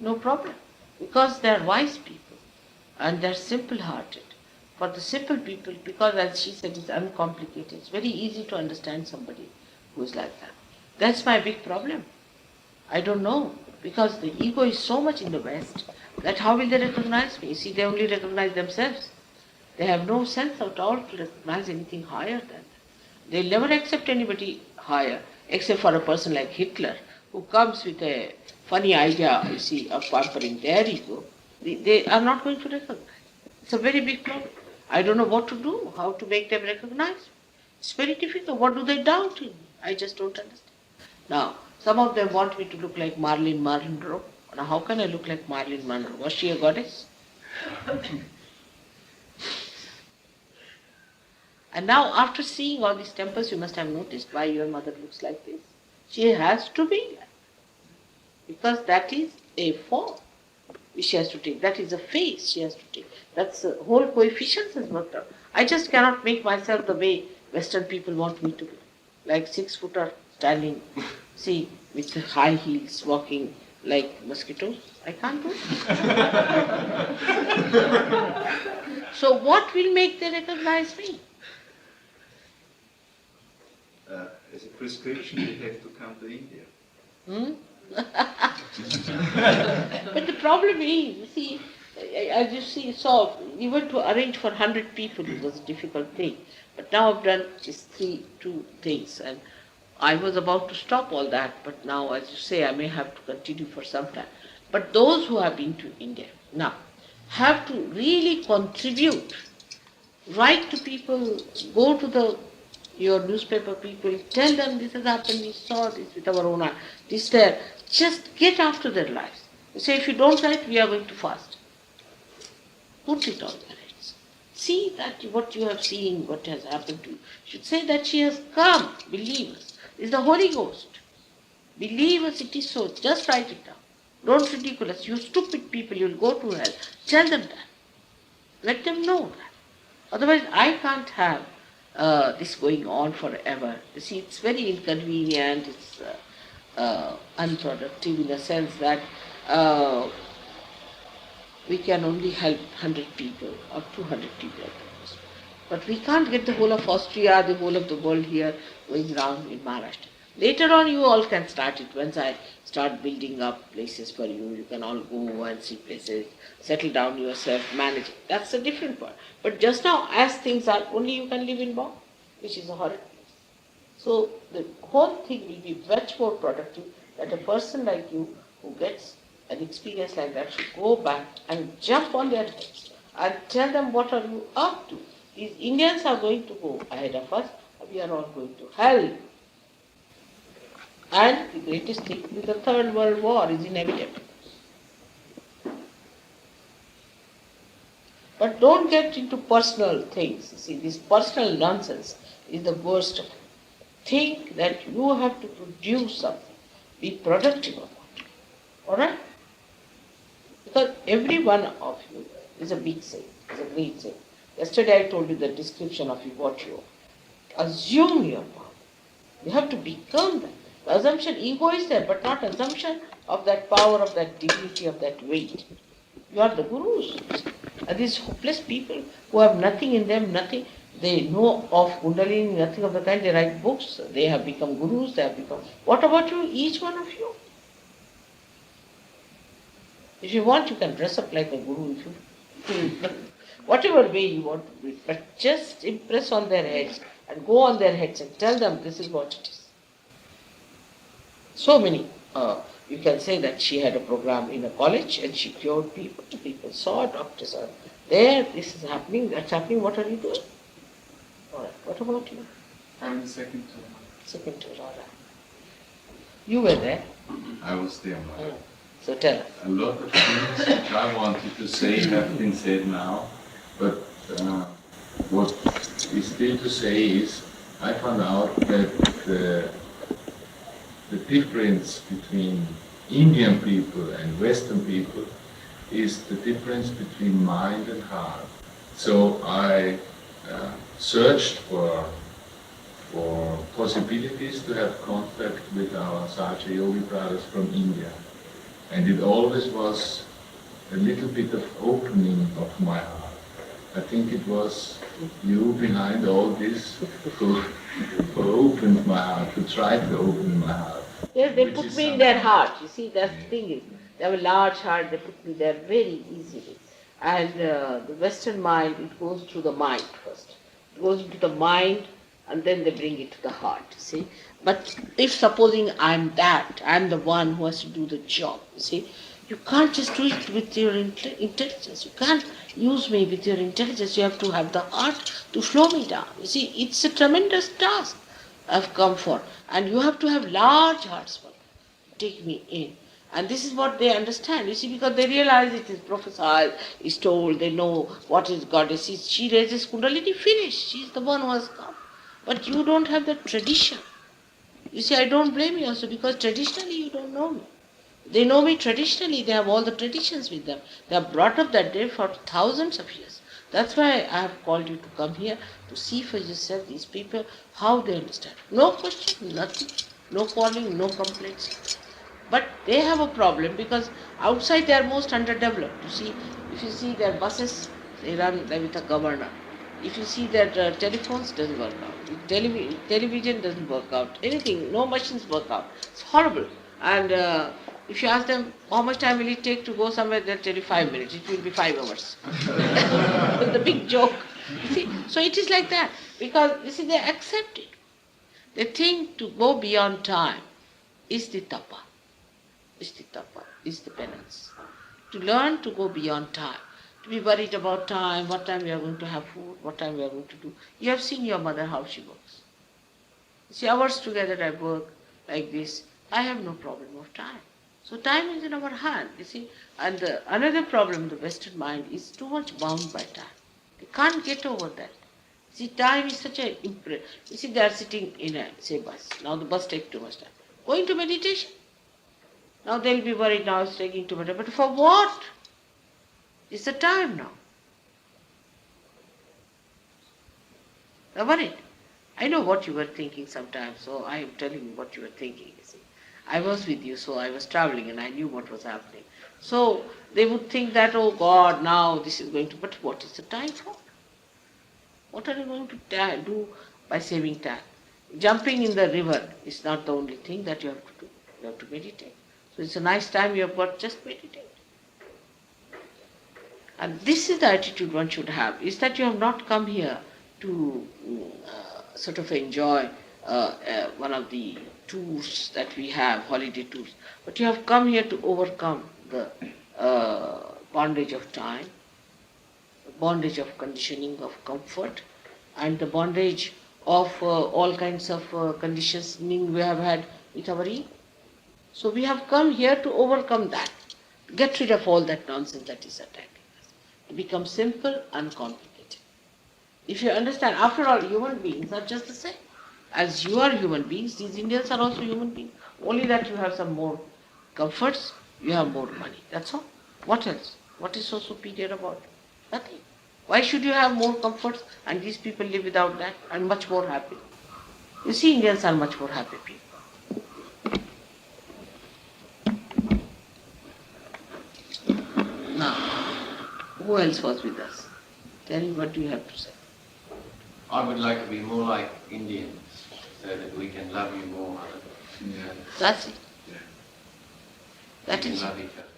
no problem. Because they are wise people and they are simple-hearted. For the simple people, because as she said, it's uncomplicated, it's very easy to understand somebody who is like that. That's my big problem. I don't know, because the ego is so much in the West that how will they recognize me? You see, they only recognize themselves. They have no sense at all to recognize anything higher than that. They'll never accept anybody higher, except for a person like Hitler, who comes with a funny idea, you see, of pampering their ego. They are not going to recognize. It's a very big problem. I don't know what to do, how to make them recognize me. It's very difficult. What do they doubt in me? I just don't understand. Now, some of them want me to look like Marilyn Monroe. Now, how can I look like Marilyn Monroe? Was she a goddess? And now, after seeing all these temples, you must have noticed why your mother looks like this. She has to be like that. Because that is a form which she has to take. That is a face she has to take. That's the whole coefficients has worked out. I just cannot make myself the way Western people want me to be. Like 6-footer standing, see, with high heels, walking like mosquitoes. I can't do it. So what will make them recognize me? As a prescription, you have to come to India. But the problem is, you see, as you see, so even to arrange for 100 people it was a difficult thing. But now I've done just 2 things, and I was about to stop all that, but now, as you say, I may have to continue for some time. But those who have been to India now have to really contribute Write to people, go to your newspaper people, tell them this has happened, we saw this with our own eyes, this there. Just get after their lives. You say, if you don't write, we are going to fast. Put it on their heads. See that what you have seen, what has happened to you. You should say that she has come, believe us. It's the Holy Ghost. Believe us, it is so. Just write it down. Don't ridicule us. You stupid people, you'll go to hell. Tell them that. Let them know that. Otherwise, I can't have this going on forever. You see, it's very inconvenient, it's unproductive in the sense that we can only help 100 people or 200 people at the most. But we can't get the whole of Austria, the whole of the world here going around in Maharashtra. Later on, you all can start it. Once I start building up places for you, you can all go and see places, settle down yourself, manage it. That's a different part. But just now, as things are, only you can live in Bonn, which is a horrid place. So the whole thing will be much more productive that a person like you who gets an experience like that should go back and jump on their heads and tell them what are you up to. These Indians are going to go ahead of us, we are all going to hell. And the greatest thing is the Third World War is inevitable. But don't get into personal things. See, this personal nonsense is the worst of it. Think that you have to produce something. Be productive about it. Alright? Because every one of you is a big saint, is a great saint. Yesterday I told you the description of you, what you are. Assume your power. You have to become that. The assumption, ego is there, but not assumption of that power, of that dignity, of that weight. You are the gurus. And these hopeless people who have nothing in them, nothing, they know of Kundalini, nothing of the kind, they write books, they have become gurus, they have become... What about you, each one of you? If you want, you can dress up like a guru, if you whatever way you want to do it, but just impress on their heads and go on their heads and tell them this is what it is. So many, you can say that she had a program in a college and she cured people. People saw, doctors are there, this is happening, that's happening, what are you doing? Alright, what about you? I'm the second tour. Second tour, alright. You were there? I was there. So tell us. A lot of things which I wanted to say have been said now, but what is still to say is I found out that the difference between Indian people and Western people is the difference between mind and heart. So I searched for possibilities to have contact with our Sahaja Yogi brothers from India. And it always was a little bit of opening of my heart. I think it was you behind all this who opened my heart, who tried to open my heart. Yes, they put me in their heart. You see, that's the thing is, they have a large heart, they put me there very easily. And the Western mind, it goes through the mind first. It goes into the mind and then they bring it to the heart, you see. But if supposing I'm the one who has to do the job, you see, you can't just do it with your intelligence. You can't use me with your intelligence. You have to have the heart to flow me down. You see, it's a tremendous task I've come for. And you have to have large hearts for it. Take me in. And this is what they understand, you see, because they realize it is prophesied, is told, they know what is goddess. She raises Kundalini, finished. She is the one who has come. But you don't have the tradition. You see, I don't blame you also, because traditionally you don't know me. They know me traditionally, they have all the traditions with them. They are brought up that day for thousands of years. That's why I have called you to come here, to see for yourself these people, how they understand. No question, nothing, no quarreling, no complaints. But they have a problem because outside they are most underdeveloped. You see, if you see their buses, they run with a governor. If you see their telephones, doesn't work out. Television doesn't work out. Anything, no machines work out. It's horrible. And if you ask them how much time will it take to go somewhere, they'll tell you 5 minutes. It will be 5 hours. The big joke. You see, so it is like that because you see they accept it. They think to go beyond time is the tapa. Is the tapa, is the penance. To learn to go beyond time. to be worried about time, what time we are going to have food, what time we are going to do. You have seen your mother, how she works. You see, hours together I work like this. I have no problem of time. So time is in our hand, you see. And another problem, the Western mind, is too much bound by time. They can't get over that. See, time is such a you see, they are sitting in a, say, bus. Now the bus takes too much time. Going to meditation. Now they'll be worried, now it's taking too much time. But for what? It's the time now. They're worried. I know what you were thinking sometimes, so I am telling you what you were thinking, you see. I was with you, so I was traveling and I knew what was happening. So they would think that, oh God, now this is going to, but what is the time for? What are you going to do by saving time? Jumping in the river is not the only thing that you have to do. You have to meditate. So it's a nice time you have got, just meditate. And this is the attitude one should have, is that you have not come here to sort of enjoy one of the tours that we have, holiday tours, but you have come here to overcome the bondage of time, the bondage of conditioning of comfort, and the bondage of all kinds of conditioning we have had with our ego. So we have come here to overcome that, get rid of all that nonsense that is attacking us, to become simple, uncomplicated. If you understand, after all, human beings are just the same. As you are human beings, these Indians are also human beings. Only that you have some more comforts, you have more money. That's all. What else? What is so superior about it? Nothing. Why should you have more comforts and these people live without that and much more happy? You see, Indians are much more happy people. Now, who else was with us? Tell me, what do you have to say? I would like to be more like Indians, so that we can love you more. That's it. That We is can love each other.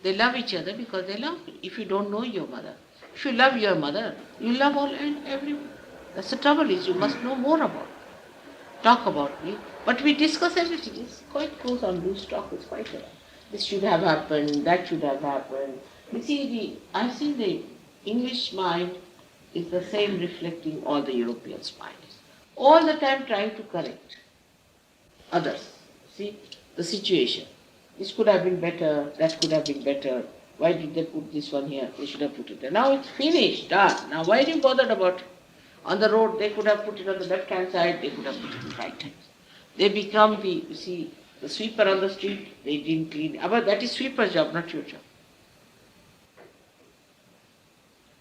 They love each other because they love you. If you don't know your mother, if you love your mother, you love all and everyone. That's the trouble, is you must know more about it. Talk about me. But we discuss everything. It's quite close on loose talk. It's quite a, this should have happened, that should have happened. You see, I've seen the English mind is the same reflecting all the Europeans' minds. All the time trying to correct others. See, the situation. This could have been better, that could have been better. Why did they put this one here? They should have put it there. Now it's finished, done. Now why are you bothered about it? On the road, they could have put it on the left-hand side, they could have put it on the right hand. They become the, you see, the sweeper on the street, they didn't clean. But that is sweeper's job, not your job.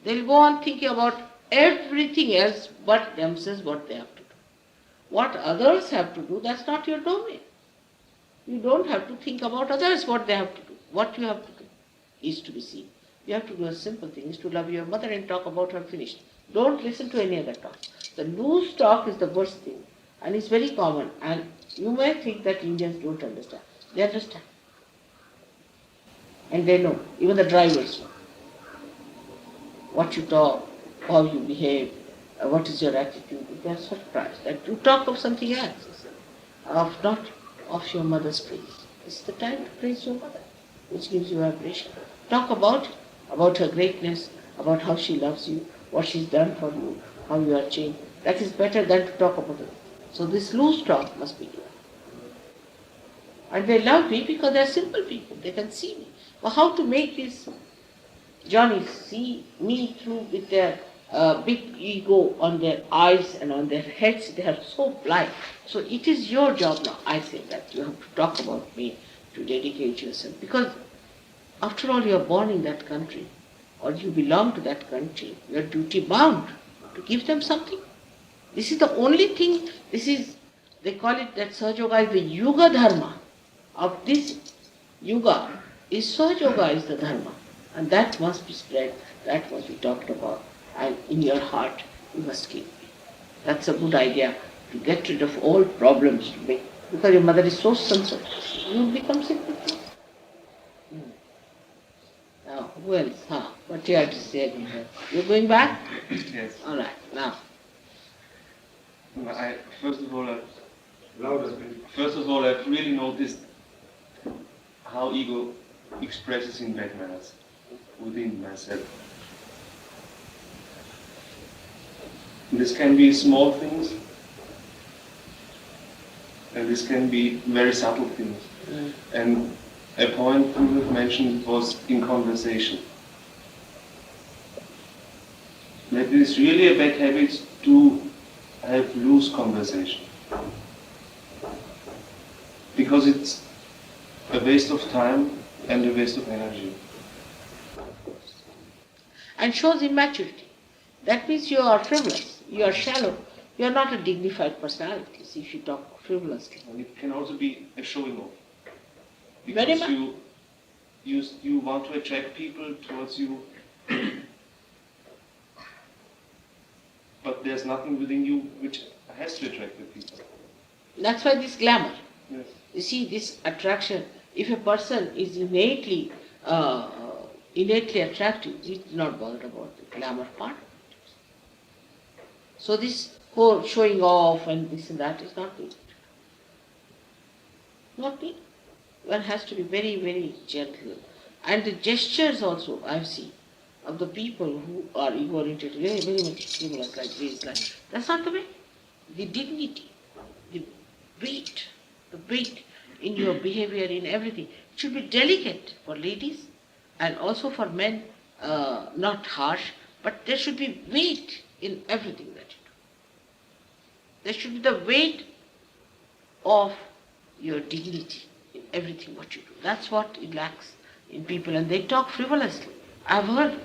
They'll go on thinking about everything else but themselves, what they have to do. What others have to do, that's not your domain. You don't have to think about others, what they have to do. What you have to do is to be seen. You have to do a simple thing, is to love your mother and talk about her finished. Don't listen to any other talk. The loose talk is the worst thing, and it's very common. And you may think that Indians don't understand. They understand. And they know, even the drivers know. What you talk, how you behave, what is your attitude. They are surprised that you talk of something else, not of your mother's praise. It's the time to praise your mother, which gives you vibration. Talk about her greatness, about how she loves you, what she's done for you, how you are changed. That is better than to talk about it. So this loose talk must be given. And they love me because they are simple people. They can see me. But how to make these Johnnies see me through with their big ego on their eyes and on their heads? They are so blind. So it is your job now, I say, that you have to talk about me, to dedicate yourself. Because after all, you are born in that country, or you belong to that country. You are duty bound to give them something. This is the only thing, they call it that Sahaja Yoga is the Yuga Dharma. Of this Yuga, Sahaja Yoga is the Dharma. And that must be spread, that must be talked about. And in your heart, you must keep me. That's a good idea, to get rid of all problems to make. Because your mother is so sensitive, you will become simple. Now, who else? What do you have to say? You're going back? Yes. All right, now. First of all, I've really noticed how ego expresses in bad manners. within myself. This can be small things, and this can be very subtle things. And a point you have mentioned was in conversation. That it is really a bad habit to have loose conversation, because it's a waste of time and a waste of energy. And shows immaturity. That means you are frivolous, you are shallow, you are not a dignified personality if you talk frivolously. And it can also be a showing off. Very Because much. you want to attract people towards you, but there's nothing within you which has to attract the people. That's why this glamour. Yes. You see, this attraction, if a person is innately attractive, he's not bothered about the glamour part. So this whole showing off and this and that is not needed. Not needed. One has to be very, very gentle. And the gestures also I've seen of the people who are ego-oriented, very, very much similar like this, that's not the way. The dignity, the weight in your behavior, in everything. It should be delicate for ladies and also for men, not harsh, but there should be weight in everything that you do. There should be the weight of your dignity in everything what you do. That's what it lacks in people, and they talk frivolously. I've heard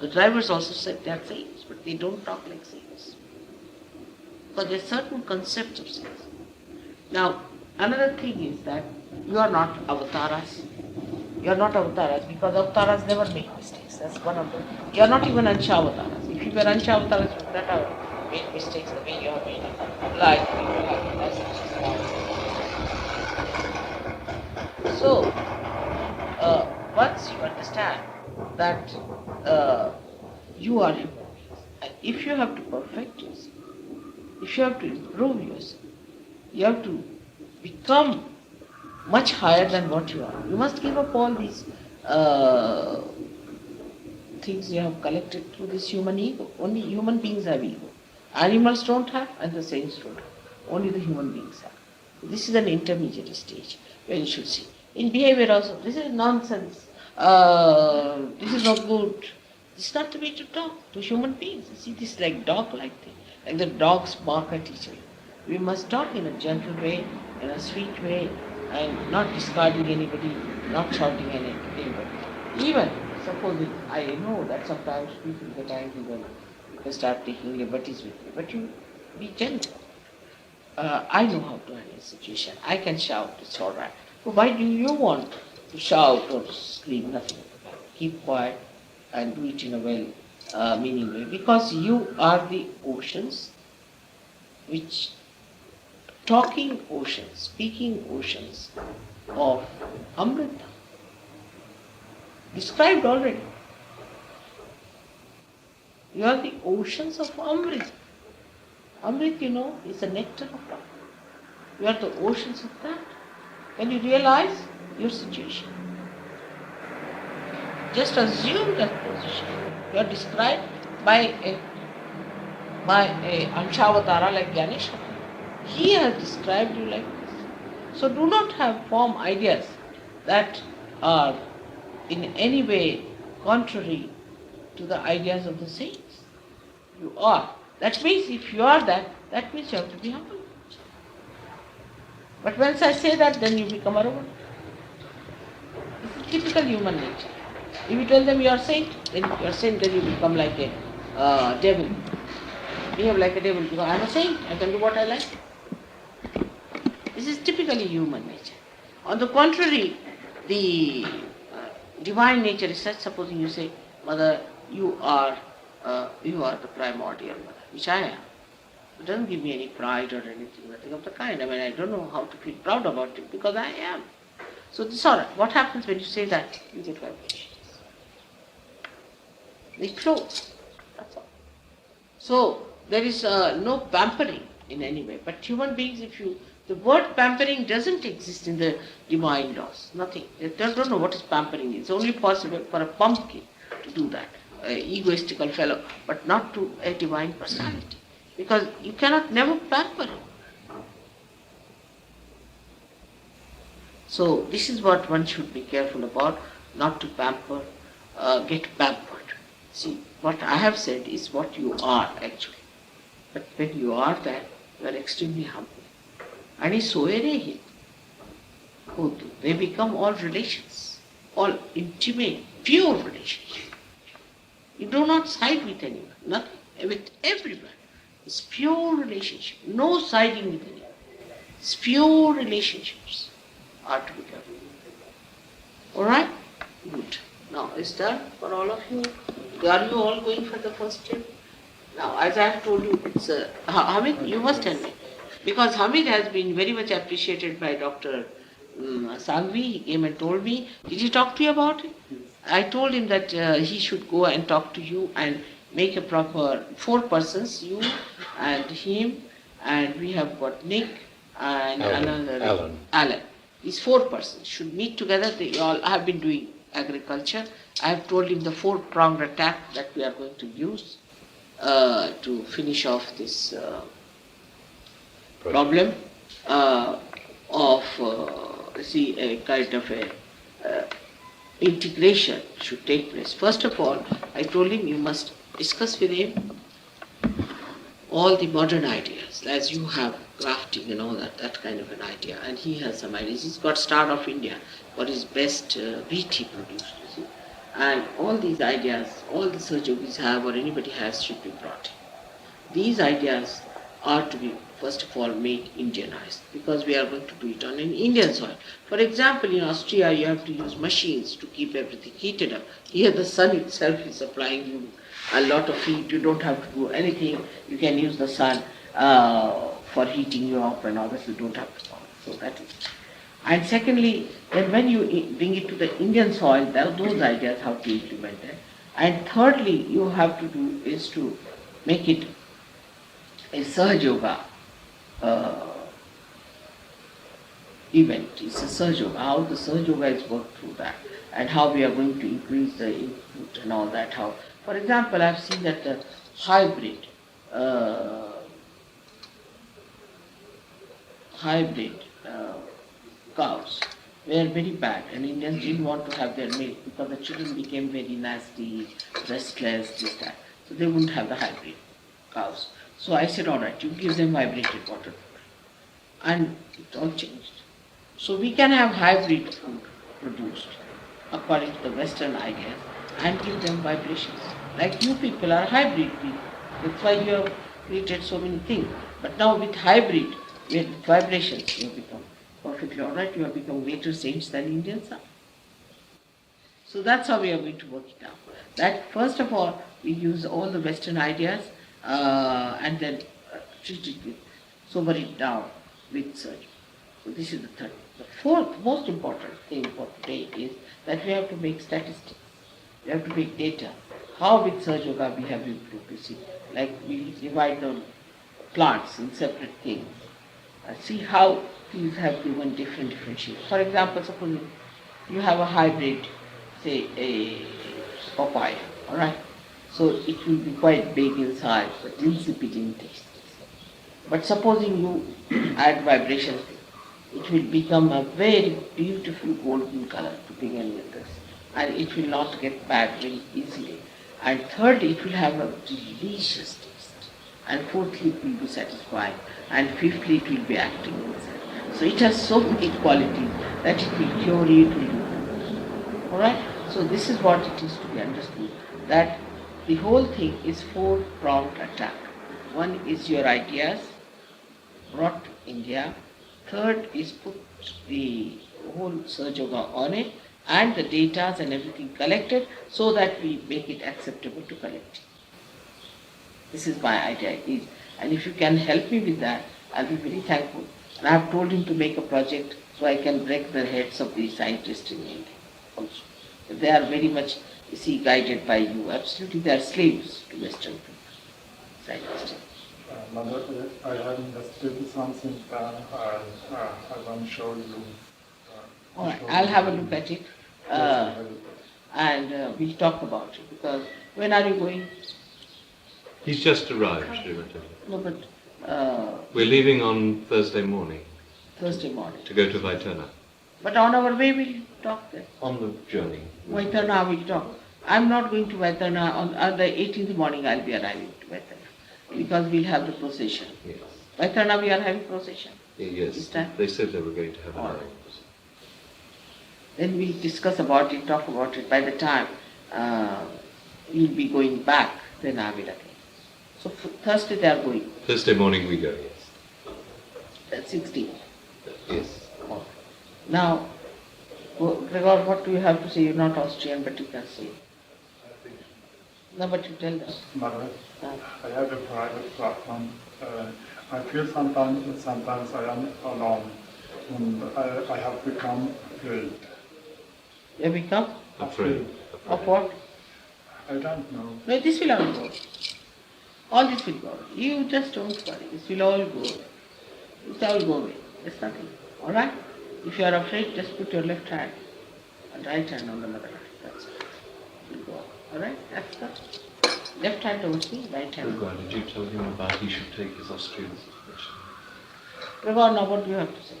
the drivers also said they are saints, but they don't talk like saints. But there are certain concepts of saints. Now, another thing is that you are not avatars. You are not avatars because avatars never make mistakes. That's one of them. You are not even Ansha-avatars. If you were Ansha-avatars, you would not have made mistakes the way you have made it. Like people like us. So, once you understand that you are human beings, and if you have to perfect yourself, if you have to improve yourself, you have to become much higher than what you are. You must give up all these things you have collected through this human ego. Only human beings have ego. Animals don't have, and the saints don't have. Only the human beings have. This is an intermediate stage where you should see. In behavior also, this is nonsense. This is not good. This is not the way to talk to human beings. You see, this is like dog-like thing. Like the dogs bark at each other. We must talk in a gentle way, in a sweet way, and not discarding anybody, not shouting at anybody. Even supposing, I know that sometimes people get angry when they start taking liberties with me, but you be gentle. I know how to handle a situation. I can shout, it's all right. But why do you want to shout or scream? Nothing. Keep quiet and do it in a well-meaning way. Because you are the oceans which, talking oceans, speaking oceans of Amrita. Described already. You are the oceans of Amrit. Amrit, you know, is the nectar of love. You are the oceans of that. When you realize your situation, just assume that position. You are described by a Anshavatara like Ganesha. He has described you like this. So do not form ideas that are in any way contrary to the ideas of the saints. You are. That means if you are that, that means you have to be humble. But once I say that, then you become a robot. This is typical human nature. If you tell them you are saint, then you become like a devil. Behave like a devil because I am a saint, I can do what I like. This is typically human nature. On the contrary, the divine nature is such, supposing you say, Mother, you are the primordial mother, which I am. It doesn't give me any pride or anything, nothing of the kind. I mean, I don't know how to feel proud about it because I am. So this is all right. What happens when you say that? You get vibrations. They flow. That's all. So there is no pampering in any way. But human beings, the word pampering doesn't exist in the divine laws. Nothing. They don't know what is pampering. It's only possible for a pumpkin do that, egoistical fellow, but not to a divine personality. Because you cannot never pamper him. So this is what one should be careful about, not to pamper, get pampered. See, what I have said is what you are actually. But when you are that, you are extremely humble. And so are they become all relations, all intimate, pure relations. You do not side with anyone, nothing, with everyone. It's pure relationship, no siding with anyone. It's pure relationships are to become. Alright? Good. Now, is that for all of you? Are you all going for the first step? Now, as I have told you, it's Hamid, you must tell me. Because Hamid has been very much appreciated by Dr. Sangvi. He came and told me. Did he talk to you about it? I told him that he should go and talk to you and make a proper 4 persons, you and him, and we have got Nick and another Alan. These 4 persons should meet together. They all have been doing agriculture. I have told him the 4-pronged attack that we are going to use to finish off this problem of a kind of a integration should take place. First of all, I told him you must discuss with him all the modern ideas, as you have crafting and all that kind of an idea, and he has some ideas. He's got Star of India, what is best wheat he produced, you see. And all these ideas, all the Sahaja Yogis have or anybody has should be brought in. These ideas are to be, first of all, made Indianized, because we are going to do it on an Indian soil. For example, in Austria, you have to use machines to keep everything heated up. Here, the sun itself is supplying you a lot of heat. You don't have to do anything. You can use the sun for heating you up and all this. You don't have to follow. So that is it. And secondly, then when you bring it to the Indian soil, those ideas have to be implemented. And thirdly, you have to do is to make it a SahajaYoga event. It's a SahajaYoga, how the SahajaYoga is worked through that, and how we are going to increase the input and all that. How, for example, I've seen that the hybrid cows were very bad, and Indians didn't want to have their milk because the children became very nasty, restless, this, that. So they wouldn't have the hybrid cows. So I said, all right, you give them vibrated water. And it all changed. So we can have hybrid food produced according to the Western ideas and give them vibrations. Like you people are hybrid people. That's why you have created so many things. But now with hybrid, with vibrations, you have become perfectly all right. You have become greater saints than Indians are. So that's how we are going to work it out. That first of all, we use all the Western ideas and then treat it with, sober it down with surgery. So this is the third. The fourth most important thing for today is that we have to make statistics. We have to make data. How with SahajaYoga we have improved, you see. Like we divide the plants in separate things. See how these have given different shapes. For example, suppose you have a hybrid, say a papaya, alright? So it will be quite big in size, but insipid in taste. But supposing you add vibrations, it will become a very beautiful golden color to begin with this. And it will not get bad very easily. And thirdly, it will have a delicious taste. And fourthly, it will be satisfying. And fifthly, it will be acting inside. So it has so many qualities that it will cure you, it will do wonders. Alright? So this is what it is to be understood. That the whole thing is 4-pronged attack. One is your ideas brought to India. Third is put the whole SahajaYoga on it and the data and everything collected so that we make it acceptable to collect. This is my idea. And if you can help me with that, I'll be very thankful. And I have told him to make a project so I can break the heads of these scientists in India also. They are very much, you see, guided by you. Absolutely, they are slaves to Western scientists. Mother, I have understood something down. I want to show you. All right, I'll have a look at it. and we'll talk about it, because when are you going? He's just arrived, Srimati. No, but We're leaving on Thursday morning Thursday morning. to go to Vaiterna. But on our way we'll talk there. On the journey. Vaiterna we'll talk. I'm not going to Vaiterna on the 18th morning. I'll be arriving to Vaiterna because we'll have the procession. Yes. Vaiterna we are having procession. Yes. This time? They said they were going to have All an right. Then we'll discuss about it, talk about it. By the time you'll be going back, then I will again. So Thursday they are going. Thursday morning we go, yes. That's 16th. Yes. Now, Gregor, what do you have to say? You're not Austrian, but you can say. No, but you tell them. Mother, I have a private platform. I feel sometimes I am alone, and I have become afraid. You have become? Afraid. Of what? I don't know. No, this will all go. All this will go. You just don't worry. This will all go away. It all go away. There's nothing. All right? If you are afraid, just put your left hand and right hand on the mother. That's it. It will go. All right? That's the left hand towards me, right hand. Gregor, did you tell him about he should take his Austrian situation? Gregor, now what do you have to say?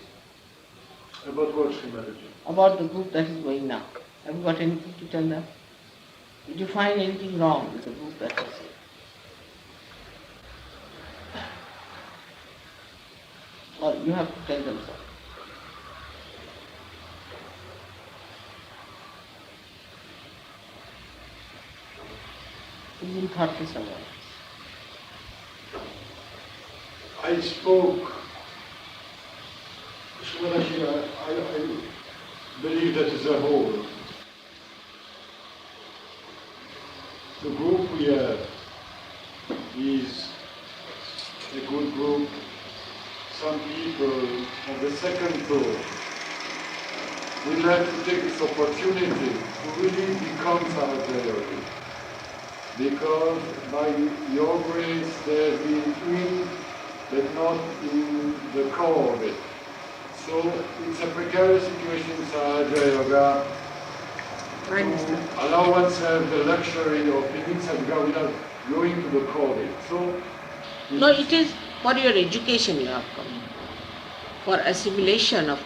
About what, Srimati? About the group that is going now. Have you got anything to tell them? Did you find anything wrong with the group that was here? Or you have to tell them so. Isn't thoughtless about it. I spoke, Srimati, I believe that as a whole, the group we have is a good group. Some people on the second floor would like to take this opportunity to really become Sahaja Yogis. Because by your grace they've been in, but not in the core of it. So it's a precarious situation in Sahaja Yoga to allow oneself the luxury of living Sahaja Yoga without going to the core of it. So no, it is for your education you have come. For assimilation of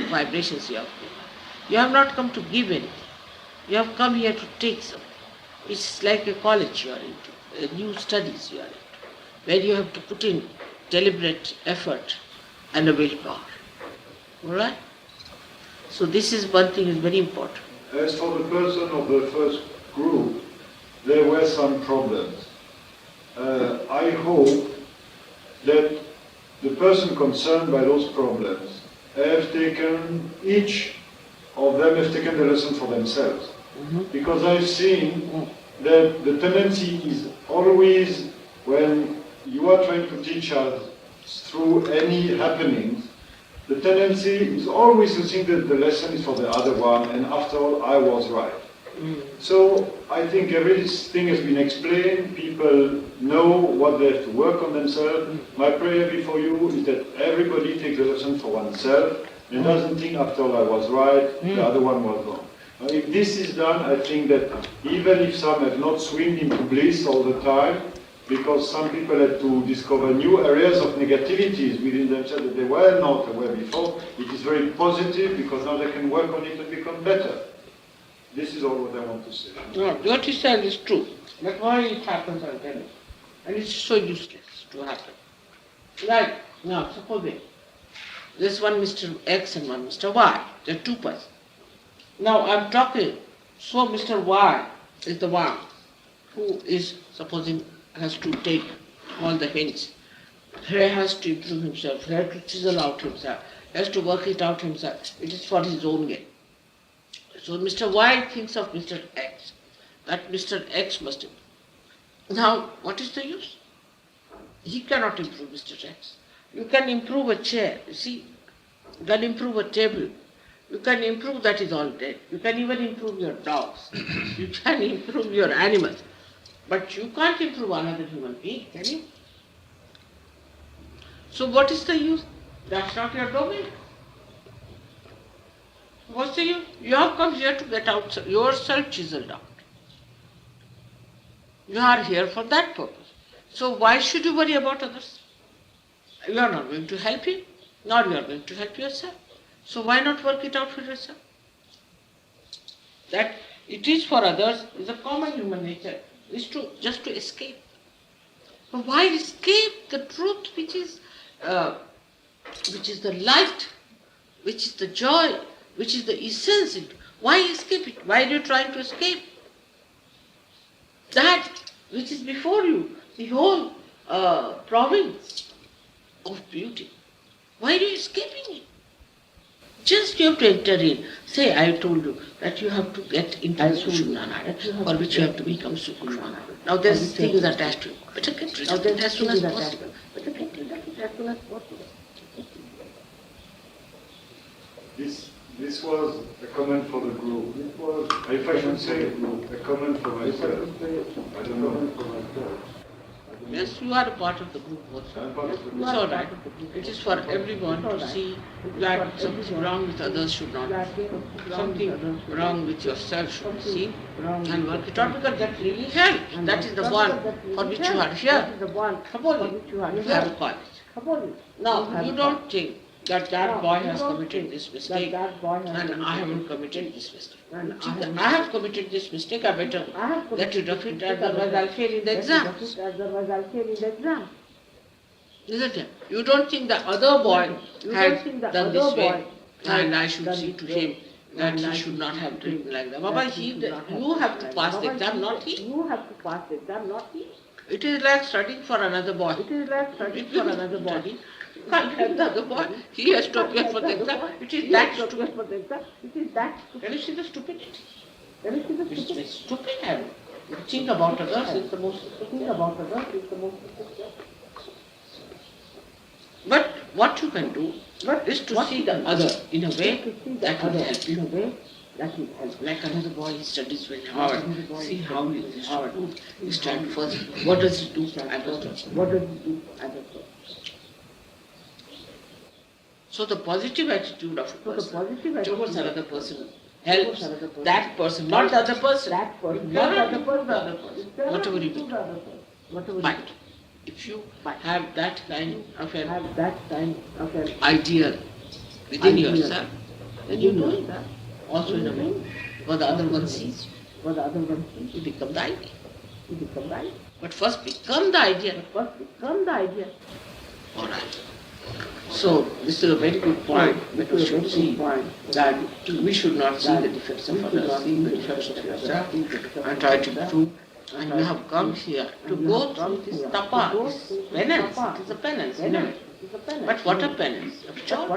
vibrations you have come. You have not come to give anything. You have come here to take some. It's like a college you are into, new studies you are into, where you have to put in deliberate effort and a willpower. Alright? So this is one thing is very important. as for the person of the first group, there were some problems. I hope that the person concerned by those problems have taken, each of them have taken the lesson for themselves. Because I've seen that the tendency is always, when you are trying to teach us through any happenings, the tendency is always to think that the lesson is for the other one, and after all, I was right. So I think everything has been explained, people know what they have to work on themselves. My prayer before you is that everybody takes the lesson for oneself and doesn't think after all I was right, the other one was wrong. If this is done, I think that even if some have not swum into bliss all the time, because some people had to discover new areas of negativities within themselves that they were not aware before, it is very positive because now they can work on it and become better. This is all what I want to say. No, what you said is true. But why it happens, I'll tell you. And it's so useless to happen. Like, now, suppose there's one Mr. X and one Mr. Y. There are two persons. Now, I'm talking, so Mr. Y is the one who is, supposing, has to take all the hints. He has to improve himself, he has to chisel out himself, he has to work it out himself. It is for his own gain. So Mr. Y thinks of Mr. X, that Mr. X must improve. Now, what is the use? He cannot improve Mr. X. You can improve a chair, you see, you can improve a table, you can improve, that is all dead. You can even improve your dogs, you can improve your animals, but you can't improve another human being, can you? So what is the use? That's not your domain. Because you have come here to get out yourself chiseled out. You are here for that purpose. So why should you worry about others? You are not going to help him, nor you are going to help yourself. So why not work it out for yourself? That it is for others is a common human nature, is to just to escape. But why escape the truth which is the light, which is the joy, which is the essence? Why escape it? Why are you trying to escape? That which is before you, the whole province of beauty. Why are you escaping it? Just you have to enter in. Say, I told you that you have to get into the Sushumna, for which you have to become Sukshma. Now there's things attached to it. Better get rid of it as soon as possible. This was a comment for the group. If I should say a comment for myself, I don't know. Yes, you are a part of the group also. It's all right. It is for everyone to see that something wrong with others should not be. Something wrong with yourself should be seen and work it out, because that really helps. That is the one for which you are here. You have a college. Now, you don't think that boy has committed this mistake and I haven't committed this mistake. I have committed this mistake, I better get rid of it, otherwise I'll fail in the exam. Isn't it? You don't think the other boy had done this way and I should see to him that he should not have written like that. Baba, you have to pass the exam, not he. It is like studying for another boy. You can't help the other boy. He has to appear for the exam. It is that stupid. Can you see the stupidity? It's a stupid habit. You think about others is the most stupid. But what you can do is to see the other in a way that will help you. Like another boy, he studies very hard. See how he is hard. He studies first. What does he do? So the positive attitude of a person towards another person helps that person, not the other person. Whatever you do. But if you have that kind of an ideal within yourself, then you do it also in a way. What the other one sees, you become the idea. But first become the idea. All right. So this is a very good point that we should see, that we should not see the defects of others, see the defects of yourself and try to improve. And we have come here to go through this tapa, this penance. It is a penance, you know. But what a penance? Of joy.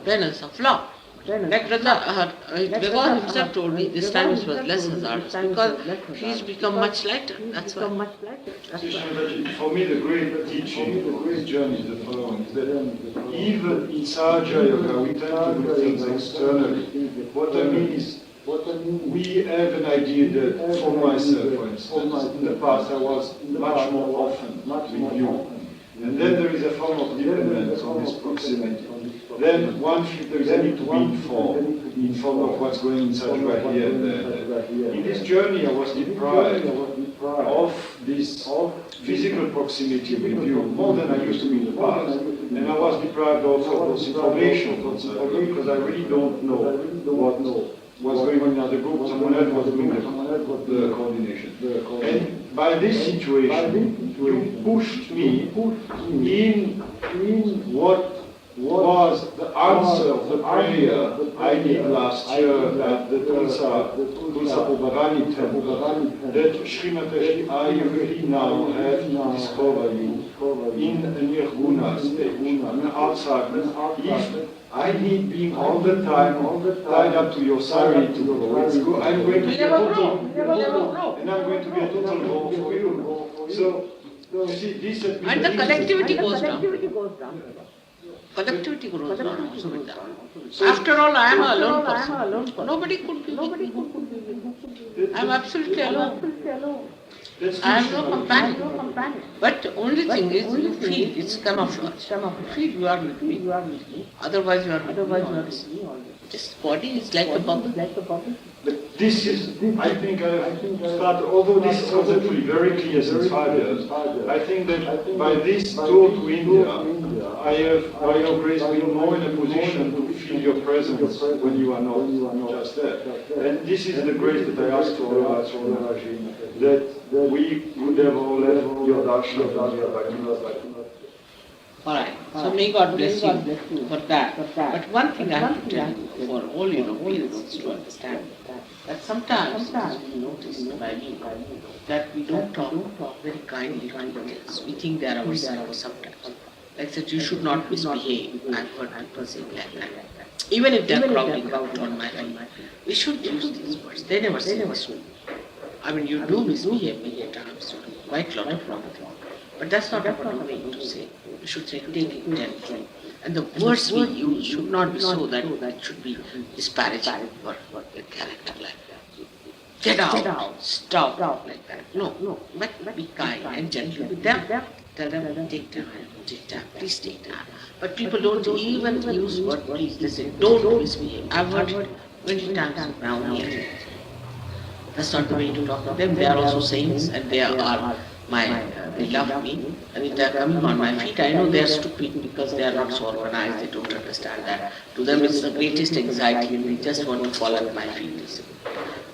Penance of love. Like Bhagavan himself told me, this time it was less hazardous because he's become much lighter. That's why. For me, the great teaching of this journey is the following: is that even in Sahaja Yoga, we tend to do things externally. What I mean is, we have an idea that, for myself, for instance, in the past I was much more often with you. And then there is a form of dependence on this proximity. Then one feels there is a need to be informed of what's going inside right here and there. In this journey I was deprived of this physical proximity with you more than I used to be in the past. And I was deprived also of those information because I really don't know what's going on in other groups. Someone else was doing the coordination. And by this situation, you pushed me in what was the answer of the prayer I did last year at the Tulsa Bhavani temple, that Srimataji, I really now have to discover you in a nirguna stage, outside. If I need being all the time tied up to your sari to grow, it's good. I'm going to be a total grow, and I'm going to be a total grow for you. So, you see, this has been and the collectivity goes down. Collectivity grows down also with that. After all, I am a lone person. Nobody could be with me. I am absolutely alone. I have no companion. But the only thing is, you feel it's camouflage. You feel you are with me. Otherwise, you are with me always. Just body is like a bubble. But this is, I think I've started, although this is conceptually very clear since 5 years, I think that by this tour to India, I have, by your grace, been more in a position to feel your presence when you are not just there. And this is the grace that I ask for that we could have all have your darshan. Alright, so may God bless you for that. But one thing I have to tell you, for all Europeans to understand, that sometimes it has been noticed by me that we don't talk very kindly to Indians. We think they are our selves sometimes. Like that you should not misbehave. I've heard people saying like that. Even if they are crowding out on my feet, we should use these words. They never say this. I mean, you do misbehave many times, quite a lot of wrong things. But that's not a proper way to say. We should say, take it gently. And the words we use should not be so that it should be disparaging for their character like that. Get out, stop, like that. No, but be kind and gentle with them. Tell them, take time, please take time. But people don't even use word please. They say, don't misbehave. I've heard many times around here. That's not the way to talk to them. They are also saints and they are they love me, and if they are coming on my feet, I know they are stupid because they are not so organized, they don't understand that. To them it's the greatest anxiety and they just want to fall at my feet,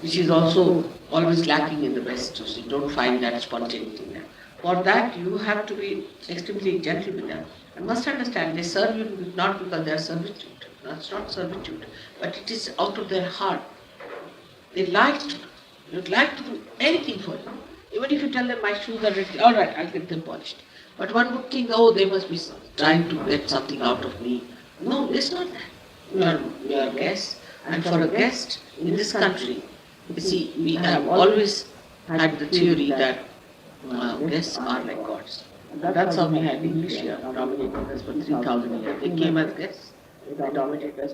which is also always lacking in the West, so you don't find that spontaneity in them. For that you have to be extremely gentle with them. And must understand, they serve you not because they are servitude, that's not servitude, but it is out of their heart. They would like to do anything for you. Even if you tell them my shoes are dirty, all right, I'll get them polished. But one would think, oh, they must be trying to get something out of me. No, it's not that. You are a guest, and for a guest in this country, you see, we have always had the theory that guests are like gods. And that's how we had English here dominating us for 3,000 years. They came as guests, they dominated us.